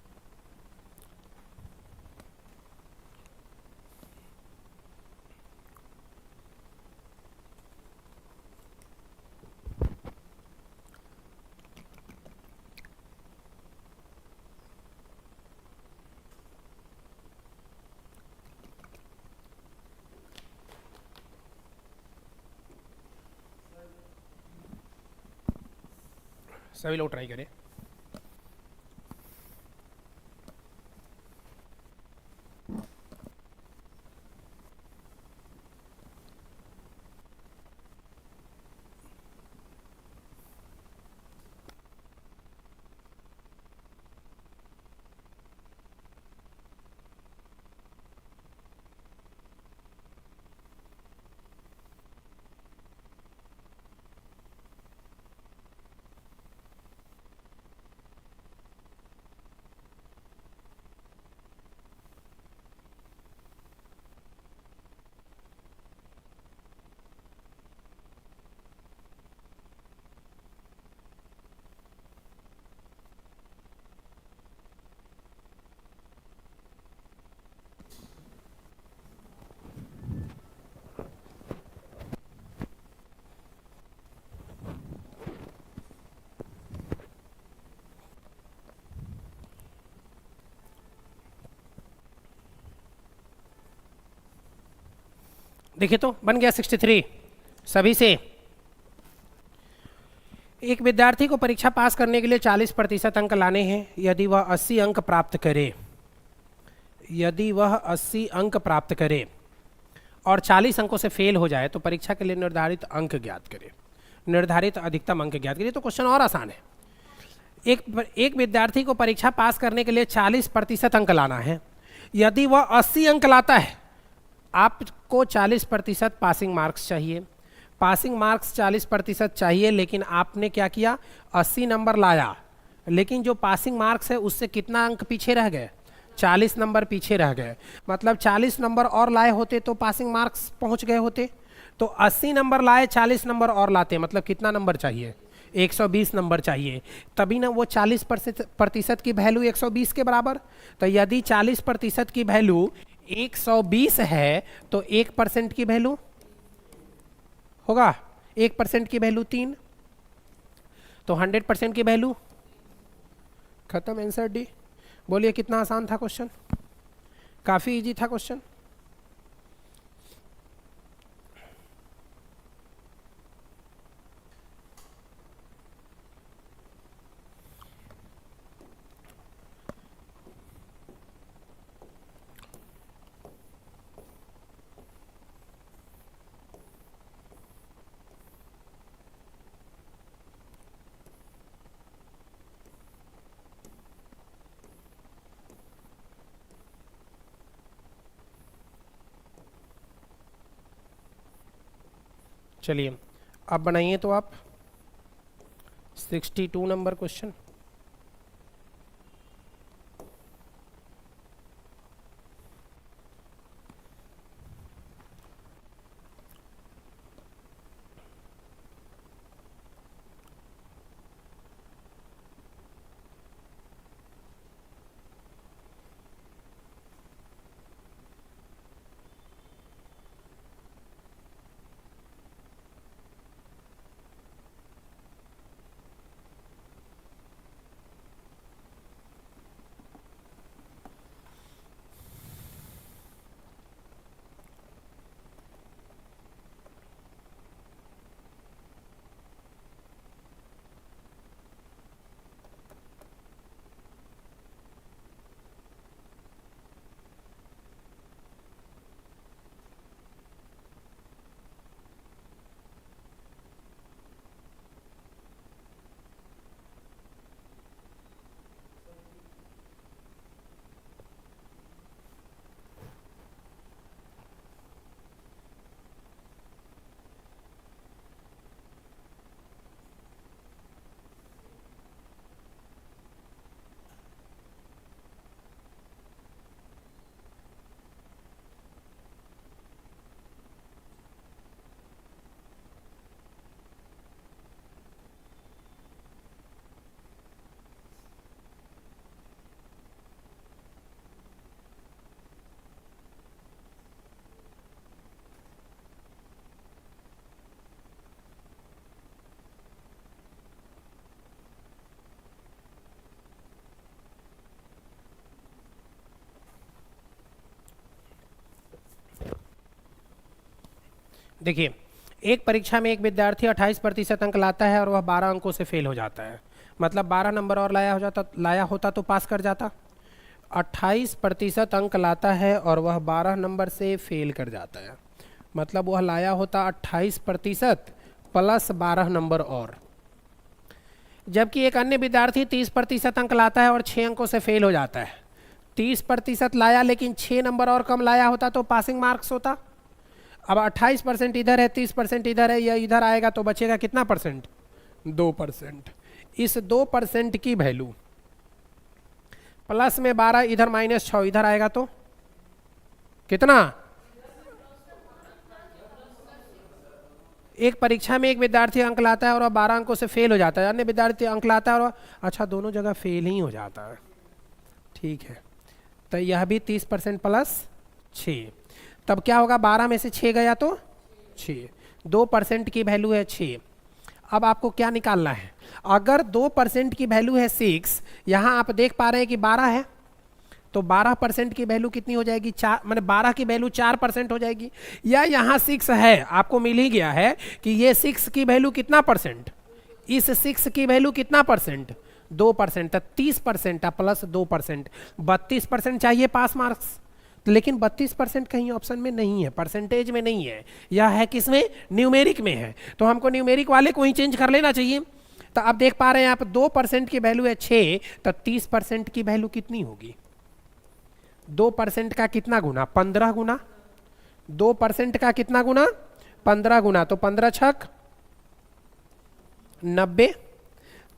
सभी लोग ट्राई करें। देखिए तो बन गया 63 सभी से। एक विद्यार्थी को परीक्षा पास करने के लिए 40% अंक लाने हैं। यदि वह 80 अंक प्राप्त करे, यदि वह 80 अंक प्राप्त करे और 40 अंकों से फेल हो जाए तो परीक्षा के लिए निर्धारित अंक ज्ञात करे, निर्धारित अधिकतम अंक ज्ञात करिए। तो क्वेश्चन और आसान है। एक विद्यार्थी को परीक्षा पास करने के लिए 40% अंक लाना है। यदि वह 80 अंक लाता है, आपको 40% पासिंग मार्क्स चाहिए। पासिंग मार्क्स 40% चाहिए, लेकिन आपने क्या किया, 80 नंबर लाया, लेकिन जो पासिंग मार्क्स है उससे कितना अंक पीछे रह गए, 40 नंबर पीछे रह गए। मतलब 40 नंबर और लाए होते तो पासिंग मार्क्स पहुंच गए होते। तो 80 नंबर लाए, 40 नंबर और लाते, मतलब कितना नंबर चाहिए, 120 नंबर चाहिए। तभी ना वो 40% की वैल्यू 120 के बराबर। तो यदि 40% की वैल्यू 120 है तो 1% की वैल्यू होगा, 1% की वैल्यू 3, तो 100% की वैल्यू खत्म। Answer D. बोलिए कितना आसान था क्वेश्चन, काफी इजी था क्वेश्चन। चलिए अब बनाइए तो आप 62 नंबर क्वेश्चन। देखिए, एक परीक्षा में एक विद्यार्थी 28% अंक लाता है और वह 12 अंकों से फेल हो जाता है। मतलब 12 नंबर और लाया होता तो पास कर जाता। 28% अंक लाता है और वह 12 नंबर से फेल कर जाता है। मतलब वह लाया होता 28% प्लस 12 नंबर और। जबकि एक अन्य विद्यार्थी 30% अंक लाता है और 6 अंकों से फेल हो जाता है। 30% लाया लेकिन 6 नंबर और कम लाया होता तो पासिंग मार्क्स होता। अब 28% इधर है, 30% इधर है, या इधर आएगा तो बचेगा कितना परसेंट, 2%। इस 2% की वैल्यू प्लस में 12, इधर -6, इधर आएगा तो कितना। एक परीक्षा में एक विद्यार्थी अंक लाता है और 12 अंकों से फेल हो जाता है, अन्य विद्यार्थी अंक लाता है और अच्छा दोनों जगह फेल ही हो जाता है। ठीक है, तो यह भी 30% प्लस 6, तब क्या होगा, 12 में से 6 गया तो 6, 2% की वैल्यू है 6। अब आपको क्या निकालना है, अगर 2% की वैल्यू है 6, यहाँ आप देख पा रहे हैं कि 12 है, तो 12% की वैल्यू कितनी हो जाएगी, 4, मैंने 12 की वैल्यू 4% हो जाएगी। या यहाँ 6 है, आपको मिल ही गया है कि ये 6 की वैल्यू कितना परसेंट, इस 6 की वैल्यू कितना परसेंट, 2%, तो 30% प्लस 2%, 32% चाहिए पास मार्क्स। लेकिन 32% कहीं ऑप्शन में नहीं है, परसेंटेज में नहीं है, यह है किसमें, न्यूमेरिक में है। तो हमको न्यूमेरिक वाले को ही चेंज कर लेना चाहिए। तो अब देख पा रहे हैं आप 2% की वैल्यू है 6, तो 30% की वैल्यू कितनी होगी, 2% का कितना गुना? 15 गुना। 2% का कितना गुना? 15 गुना, तो 15 छक 90।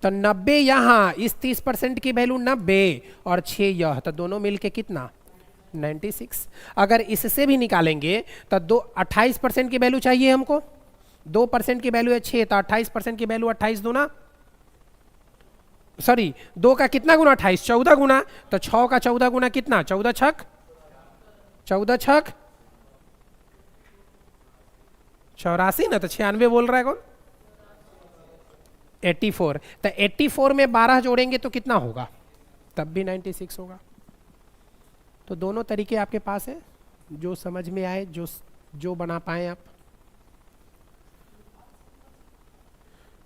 तो 90 यहाँ, इस 30% की वैल्यू 90 और 6 यह, तो दोनों मिलके कितना? 96। अगर इससे भी निकालेंगे तो 28% की वैल्यू चाहिए हमको। 2% की वैल्यू है 6, तो 28% की वैल्यू 28 दूना, सॉरी 2 का कितना गुना? 28, 14 गुना। तो 6 का 14 गुना कितना? 14 छक 84 ना, तो 96 बोल रहा है कौन? 84। तो 84 में 12 जोड़ेंगे तो कितना होगा? तब भी 96 होगा। तो दोनों तरीके आपके पास है, जो समझ में आए, जो बना पाए आप।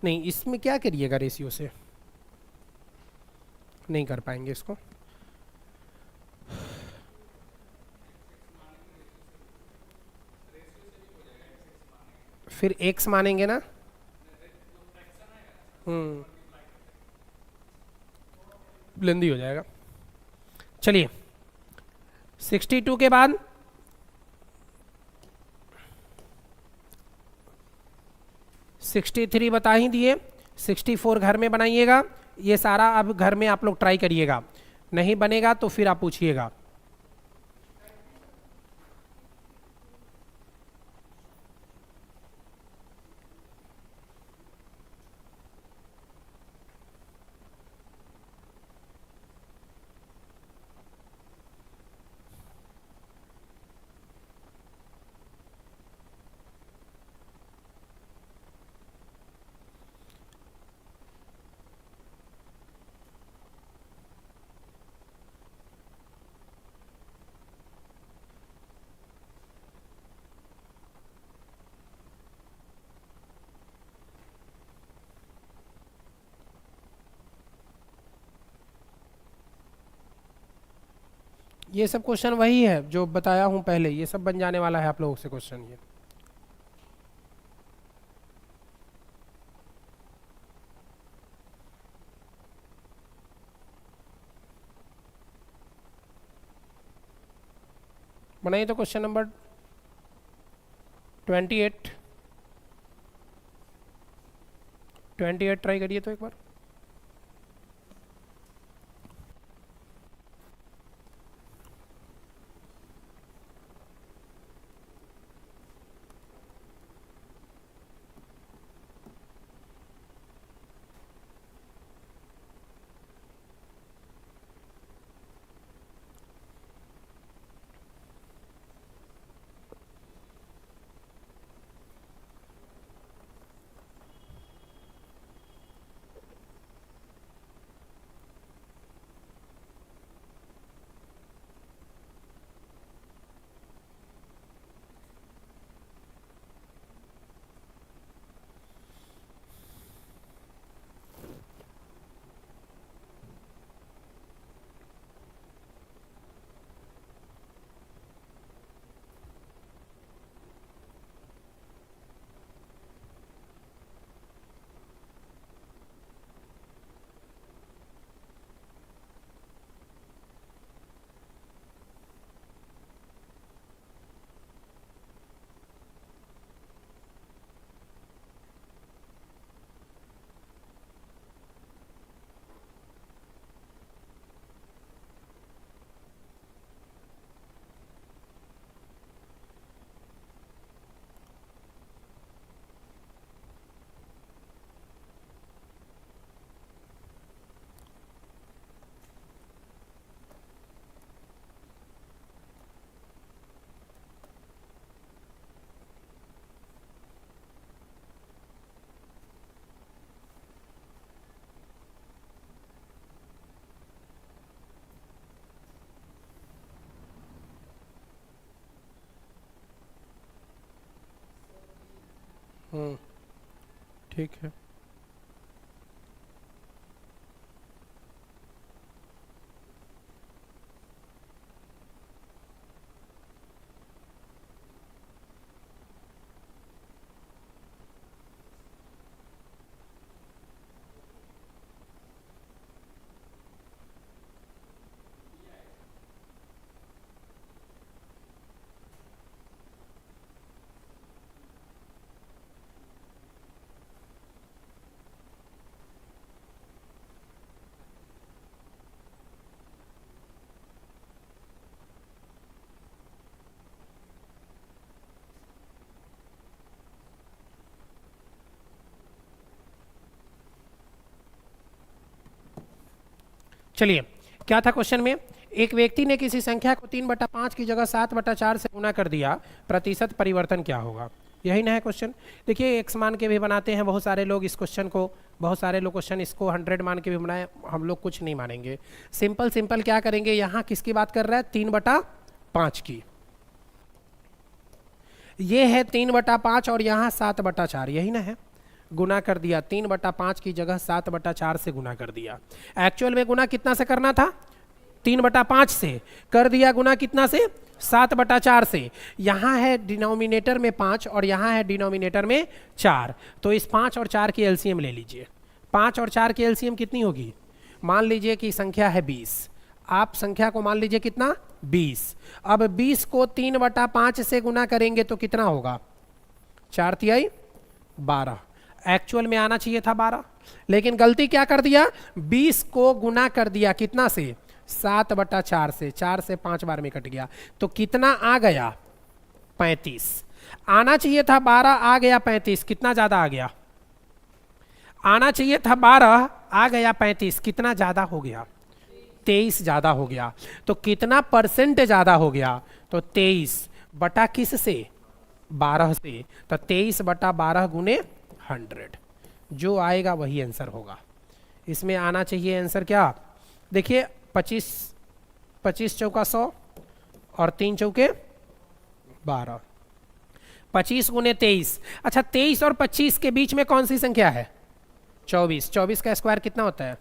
नहीं, इसमें क्या करिएगा? रेशियो से नहीं कर पाएंगे इसको। फिर x मानेंगे ना। लेंदी हो जाएगा। चलिए 62 के बाद 63 बता ही दिए। 64 घर में बनाइएगा। ये सारा अब घर में आप लोग ट्राई करिएगा, नहीं बनेगा तो फिर आप पूछिएगा। ये सब क्वेश्चन वही है जो बताया हूं पहले, ये सब बन जाने वाला है आप लोगों से क्वेश्चन ये। बनाइए तो क्वेश्चन नंबर 28 ट्राई करिए तो एक बार। ठीक है। चलिए, क्या था क्वेश्चन में, एक व्यक्ति ने किसी संख्या को 3/5 की जगह 7/4 से गुना कर दिया, प्रतिशत परिवर्तन क्या होगा? यही ना है क्वेश्चन। देखिए एक्स मान के भी बनाते हैं बहुत सारे लोग इस क्वेश्चन को, बहुत सारे लोग क्वेश्चन इसको 100 मान के भी बनाए, हम लोग कुछ नहीं मानेंगे। सिंपल सिंपल क्या करेंगे, यहाँ किसकी बात कर रहा है, 3/5 की। ये है 3/5 और यहाँ 7/4, यही ना है। गुना कर दिया, 3/5 की जगह 7/4 से गुना कर दिया। एक्चुअल में गुना कितना से करना था, 3/5 से, कर दिया गुना कितना से, 7/4 से। यहाँ है डिनोमिनेटर में 5 और यहाँ है डिनोमिनेटर में 4, तो इस 5 और 4 की एलसीएम ले लीजिए। 5 और 4 की एलसीएम कितनी होगी, मान लीजिए कि संख्या है 20, आप संख्या को मान लीजिए कितना, 20। अब 20 को 3/5 से गुना करेंगे तो कितना होगा, 4 तिहाई 12। एक्चुअल में आना चाहिए था 12, लेकिन गलती क्या कर दिया, 20 को गुना कर दिया कितना से, 7/4 से। 4 से 5 बार में कट गया, तो कितना आ गया, 35। आना चाहिए था 12, आ गया 35, कितना ज्यादा आ गया, आना चाहिए था 12, आ गया 35, कितना ज्यादा हो गया, 23 ज्यादा हो गया। तो कितना परसेंट ज्यादा हो गया, तो 23 बटा किस से, 12 से। तो 23/12 गुने 100, जो आएगा वही आंसर होगा। इसमें आना चाहिए आंसर क्या, देखिए 25 चौका 100 और 3 चौके 12, 25 गुने 23। अच्छा 23 और 25 के बीच में कौन सी संख्या है, 24। 24 का स्क्वायर कितना होता है,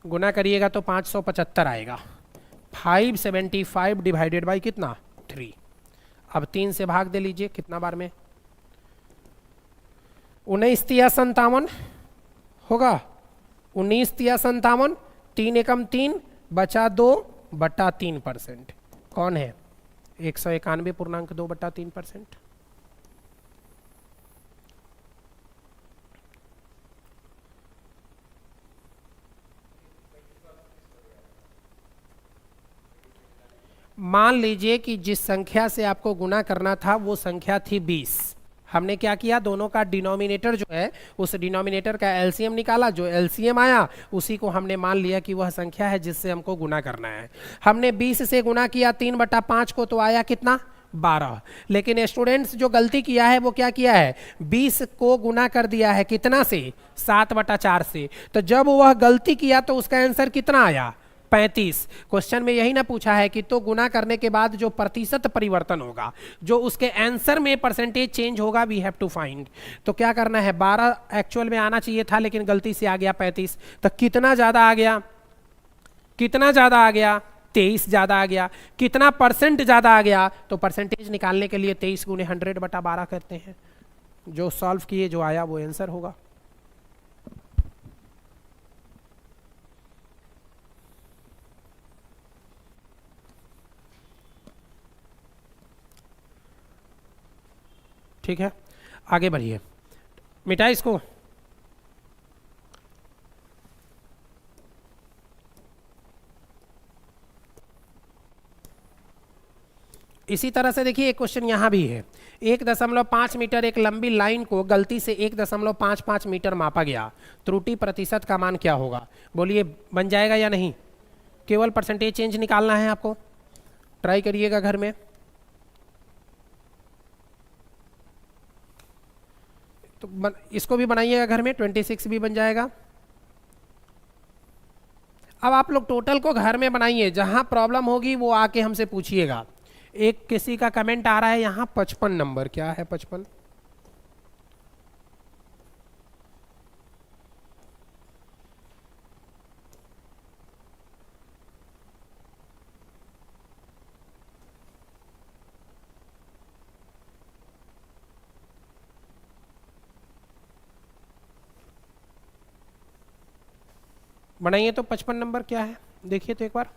गुना करिएगा तो 575 आएगा। 575 डिवाइडेड बाई कितना, 3। अब 3 से भाग दे लीजिए, कितना बार में, 19 तिया 57 होगा, 19 तिया 57, 3 एकम 3, बचा 2/3%। कौन है, 191.2/3%। मान लीजिए कि जिस संख्या से आपको गुना करना था वो संख्या थी 20। हमने क्या किया, दोनों का डिनोमिनेटर जो है उस डिनोमिनेटर का एलसीएम निकाला, जो एलसीएम आया उसी को हमने मान लिया कि वह संख्या है जिससे हमको गुना करना है। हमने 20 से गुना किया 3/5 को, तो आया कितना, 12। लेकिन स्टूडेंट्स जो गलती किया है वो क्या किया है, 20 को गुना कर दिया है कितना से, 7/4 से। तो जब वह गलती किया तो उसका आंसर कितना आया, 35। क्वेश्चन में यही ना पूछा है कि तो गुना करने के बाद जो प्रतिशत परिवर्तन होगा, जो उसके आंसर में परसेंटेज चेंज होगा, वी हैव टू फाइंड। तो क्या करना है, 12 एक्चुअल में आना चाहिए था लेकिन गलती से आ गया 35। तो कितना ज्यादा आ गया, कितना ज्यादा आ गया, 23 ज्यादा आ गया। कितना परसेंट ज्यादा आ गया, तो परसेंटेज निकालने के लिए 23 गुने 100/12 करते हैं। जो सॉल्व किए जो आया वो आंसर होगा। ठीक है, आगे बढ़िए, मिटा इसको। इसी तरह से देखिए एक क्वेश्चन यहाँ भी है, 1.5 मीटर एक लंबी लाइन को गलती से 1.55 मीटर मापा गया, त्रुटि प्रतिशत का मान क्या होगा? बोलिए बन जाएगा या नहीं? केवल परसेंटेज चेंज निकालना है आपको, ट्राई करिएगा घर में। तो इसको भी बनाइएगा घर में, 26 भी बन जाएगा। अब आप लोग टोटल को घर में बनाइए, जहां प्रॉब्लम होगी वो आके हमसे पूछिएगा। एक किसी का कमेंट आ रहा है यहाँ 55 नंबर, क्या है 55? बनाइए तो 55 नंबर क्या है, देखिए तो एक बार।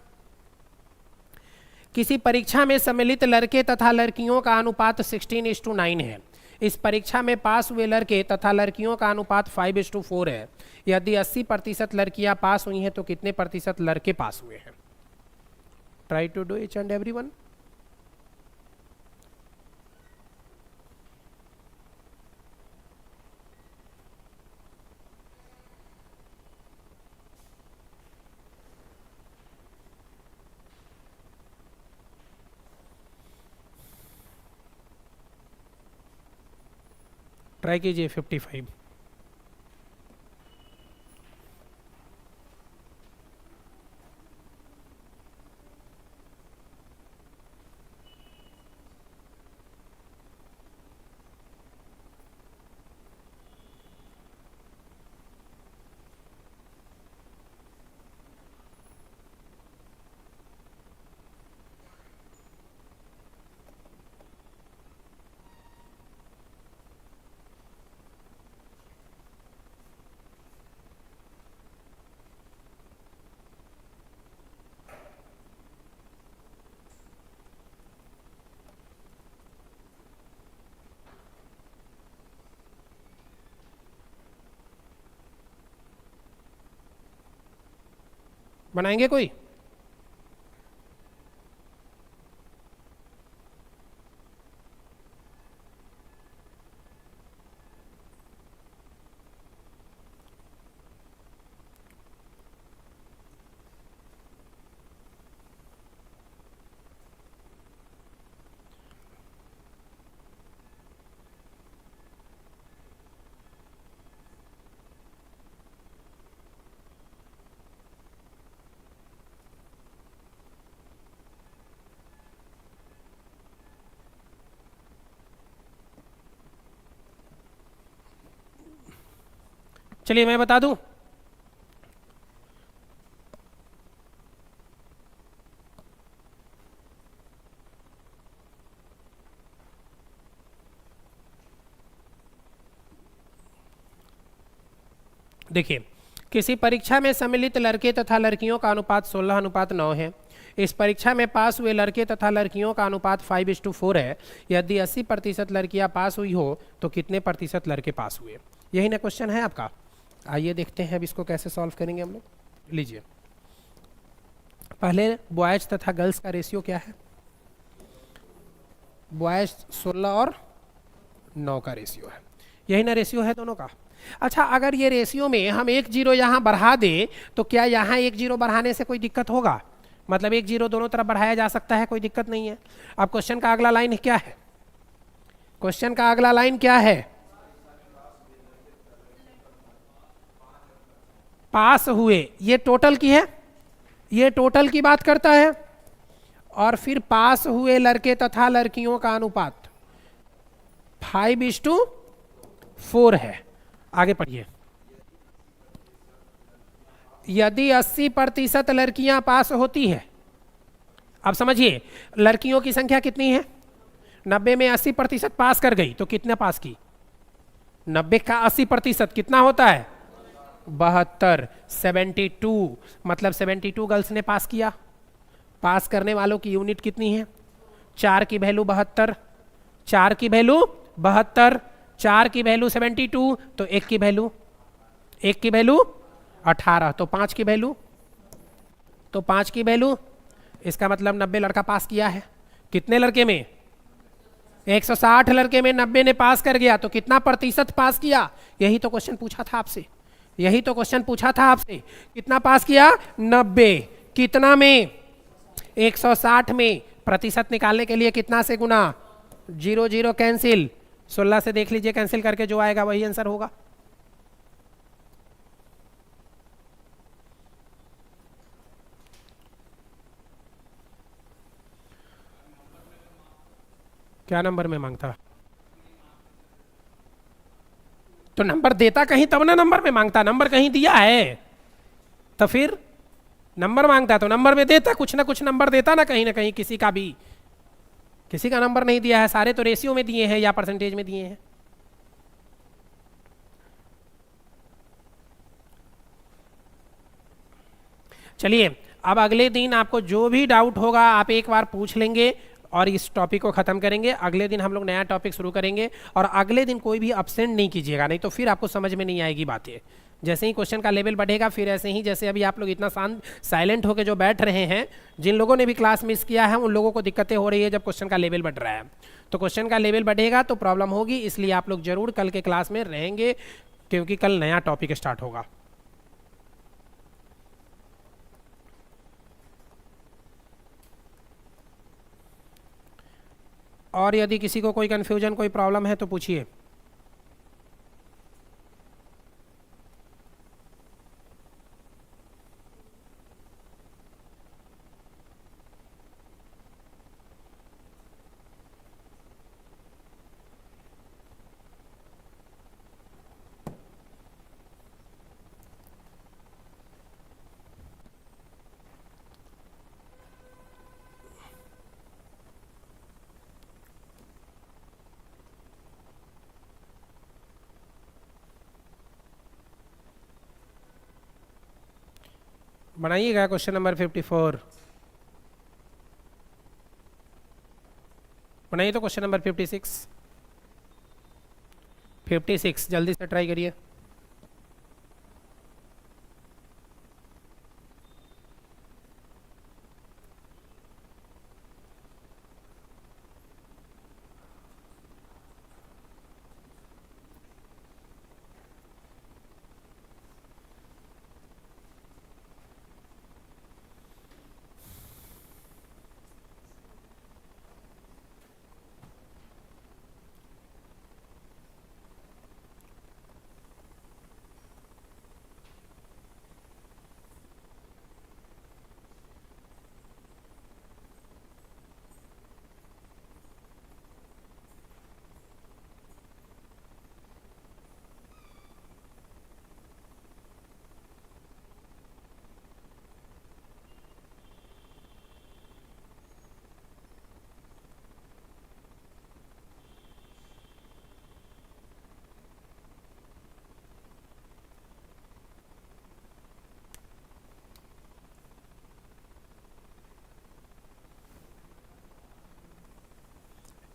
किसी परीक्षा में सम्मिलित लड़के तथा लड़कियों का अनुपात 16:9 है। इस परीक्षा में पास हुए लड़के तथा लड़कियों का अनुपात 5:4 है। यदि 80% लड़कियां पास हुई हैं तो कितने प्रतिशत लड़के पास हुए हैं? Try to do each and everyone. Try कीजिए 55। बनाएंगे कोई? चलिए मैं बता दूं। देखिए, किसी परीक्षा में सम्मिलित लड़के तथा लड़कियों का अनुपात 16:9 है। इस परीक्षा में पास हुए लड़के तथा लड़कियों का अनुपात 5:4 है। यदि 80% लड़कियां पास हुई हो तो कितने प्रतिशत लड़के पास हुए? यही ना क्वेश्चन है आपका। आइए देखते हैं अब इसको कैसे सॉल्व करेंगे हम लोग। लीजिए, पहले बॉयज तथा गर्ल्स का रेशियो क्या है? बॉयज 16 और 9 का रेशियो है। यही ना रेशियो है दोनों का। अच्छा, अगर ये रेशियो में हम एक जीरो यहाँ बढ़ा दे तो क्या यहाँ एक जीरो बढ़ाने से कोई दिक्कत होगा? मतलब एक जीरो दोनों तरफ बढ़ाया जा सकता है, कोई दिक्कत नहीं है। अब क्वेश्चन का अगला लाइन क्या है? क्वेश्चन का अगला लाइन क्या है? पास हुए, ये टोटल की है, ये टोटल की बात करता है। और फिर पास हुए लड़के तथा लड़कियों का अनुपात 5:4 है। आगे पढ़िए। यदि 80% लड़कियां पास होती है, अब समझिए लड़कियों की संख्या कितनी है? 90 में 80% पास कर गई तो कितना पास की? 90 का 80% कितना होता है? 72। 72 मतलब 72 गर्ल्स ने पास किया। पास करने वालों की यूनिट कितनी है? 4 की वैल्यू 72, 4 की वैल्यू 72, 4 की वैल्यू 72, तो 1 की वैल्यू 18, तो 5 की वैल्यू, तो 5 की वैल्यू, इसका मतलब 90 लड़का पास किया है। कितने लड़के में? 160 लड़के में 90 ने पास कर गया तो कितना प्रतिशत पास किया? यही तो क्वेश्चन पूछा था आपसे, यही तो क्वेश्चन पूछा था आपसे। कितना पास किया? 90। कितना में? 160 में। प्रतिशत निकालने के लिए कितना से गुना? 0 0 कैंसिल, 16 से देख लीजिए कैंसिल करके जो आएगा वही आंसर होगा। क्या नंबर में मांगता? तो नंबर देता कहीं तब ना नंबर में मांगता। नंबर कहीं दिया है तो फिर नंबर मांगता, तो नंबर में देता, कुछ ना कुछ नंबर देता ना कहीं किसी का भी। किसी का नंबर नहीं दिया है, सारे तो रेशियो में दिए हैं या परसेंटेज में दिए हैं। चलिए, अब अगले दिन आपको जो भी डाउट होगा आप एक बार पूछ लेंगे और इस टॉपिक को खत्म करेंगे। अगले दिन हम लोग नया टॉपिक शुरू करेंगे और अगले दिन कोई भी अब्सेंट नहीं कीजिएगा, नहीं तो फिर आपको समझ में नहीं आएगी बातें। जैसे ही क्वेश्चन का लेवल बढ़ेगा फिर ऐसे ही जैसे अभी आप लोग इतना शांत साइलेंट होकर जो बैठ रहे हैं, जिन लोगों ने भी क्लास मिस किया है उन लोगों को दिक्कतें हो रही है जब क्वेश्चन का लेवल बढ़ रहा है। तो क्वेश्चन का लेवल बढ़ेगा तो प्रॉब्लम होगी, इसलिए आप लोग जरूर कल के क्लास में रहेंगे क्योंकि कल नया टॉपिक स्टार्ट होगा। और यदि किसी को कोई कन्फ्यूजन कोई प्रॉब्लम है तो पूछिए। बनाइएगा क्वेश्चन नंबर 54। बनाइए तो क्वेश्चन नंबर 56। 56 जल्दी से ट्राई करिए।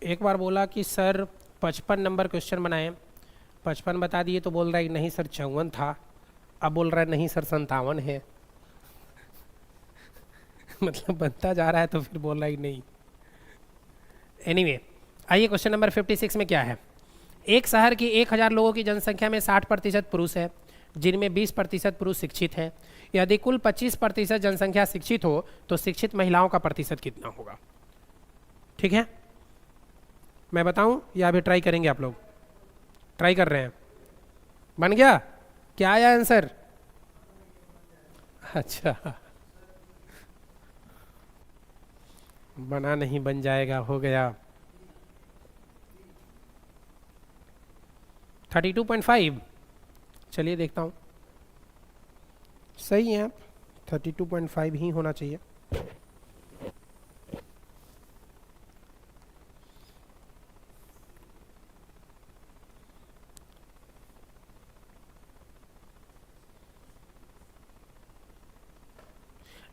एक बार बोला कि सर 55 नंबर क्वेश्चन बनाए, 55 बता दिए तो बोल रहा है नहीं सर 54 था, अब बोल रहा है नहीं सर 57 है। मतलब बनता जा रहा है तो फिर बोल रहा है नहीं। एनीवे, आइए क्वेश्चन नंबर 56 में क्या है। एक शहर की 1000 लोगों की जनसंख्या में 60% पुरुष है, जिनमें 20% पुरुष शिक्षित हैं। यदि कुल 25% जनसंख्या शिक्षित हो तो शिक्षित महिलाओं का प्रतिशत कितना होगा। ठीक है, मैं बताऊं या अभी ट्राई करेंगे आप लोग? ट्राई कर रहे हैं, बन गया? क्या आया आंसर? अच्छा, बना नहीं, बन जाएगा, हो गया 32.5। चलिए देखता हूँ, सही है, 32.5 ही होना चाहिए।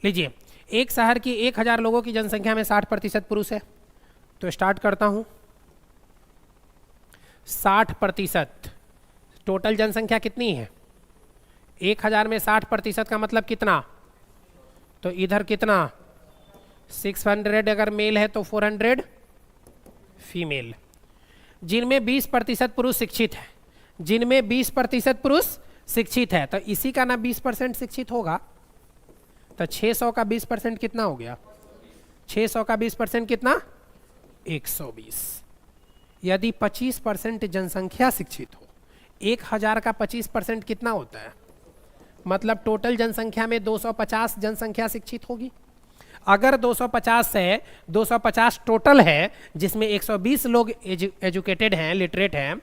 लीजिए, एक शहर की 1000 लोगों की जनसंख्या में 60% पुरुष है, तो स्टार्ट करता हूं। 60%, टोटल जनसंख्या कितनी है? 1000 में 60% का मतलब कितना? तो इधर कितना? 600 अगर मेल है तो 400 फीमेल। जिनमें 20% पुरुष शिक्षित है, जिनमें 20% पुरुष शिक्षित है, तो इसी का ना 20% शिक्षित होगा, तो 600 का 20% कितना हो गया? 600 का 20% कितना? 120। यदि 25% जनसंख्या शिक्षित हो, 1000 का 25% कितना होता है? मतलब टोटल जनसंख्या में 250 जनसंख्या शिक्षित होगी। अगर 250 है, 250 टोटल है, जिसमें 120 लोग एजुकेटेड हैं, लिटरेट हैं,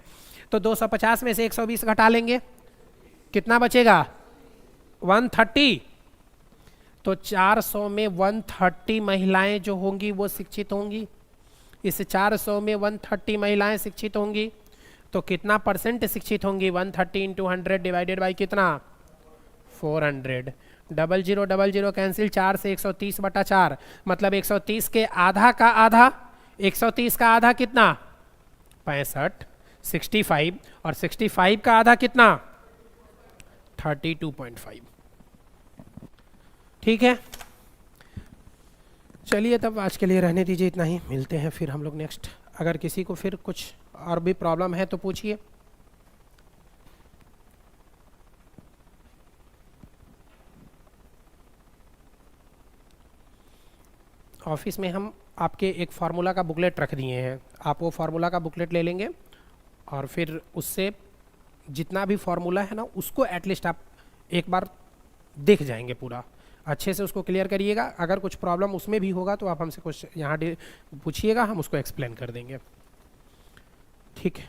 तो 250 में से 120 घटा लेंगे, कितना बचेगा? 130। तो 400 में 130 महिलाएं जो होंगी वो शिक्षित होंगी। इस 400 में 130 महिलाएं शिक्षित होंगी, तो कितना परसेंट शिक्षित होंगी? 130 इंटू 100 डिवाइडेड बाई कितना? 400। 0000 कैंसिल, 4 से 130/4, मतलब 130 के आधा का आधा, 130 का आधा कितना? 65, 65, और 65 का आधा कितना? 32.5। ठीक है, चलिए तब आज के लिए रहने दीजिए, इतना ही। मिलते हैं फिर हम लोग नेक्स्ट। अगर किसी को फिर कुछ और भी प्रॉब्लम है तो पूछिए। ऑफिस में हम आपके एक फार्मूला का बुकलेट रख दिए हैं, आप वो फार्मूला का बुकलेट ले लेंगे और फिर उससे जितना भी फार्मूला है ना, उसको एटलीस्ट आप एक बार देख जाएंगे, पूरा अच्छे से उसको क्लियर करिएगा। अगर कुछ प्रॉब्लम उसमें भी होगा तो आप हमसे कुछ यहाँ पूछिएगा, हम उसको एक्सप्लेन कर देंगे। ठीक है।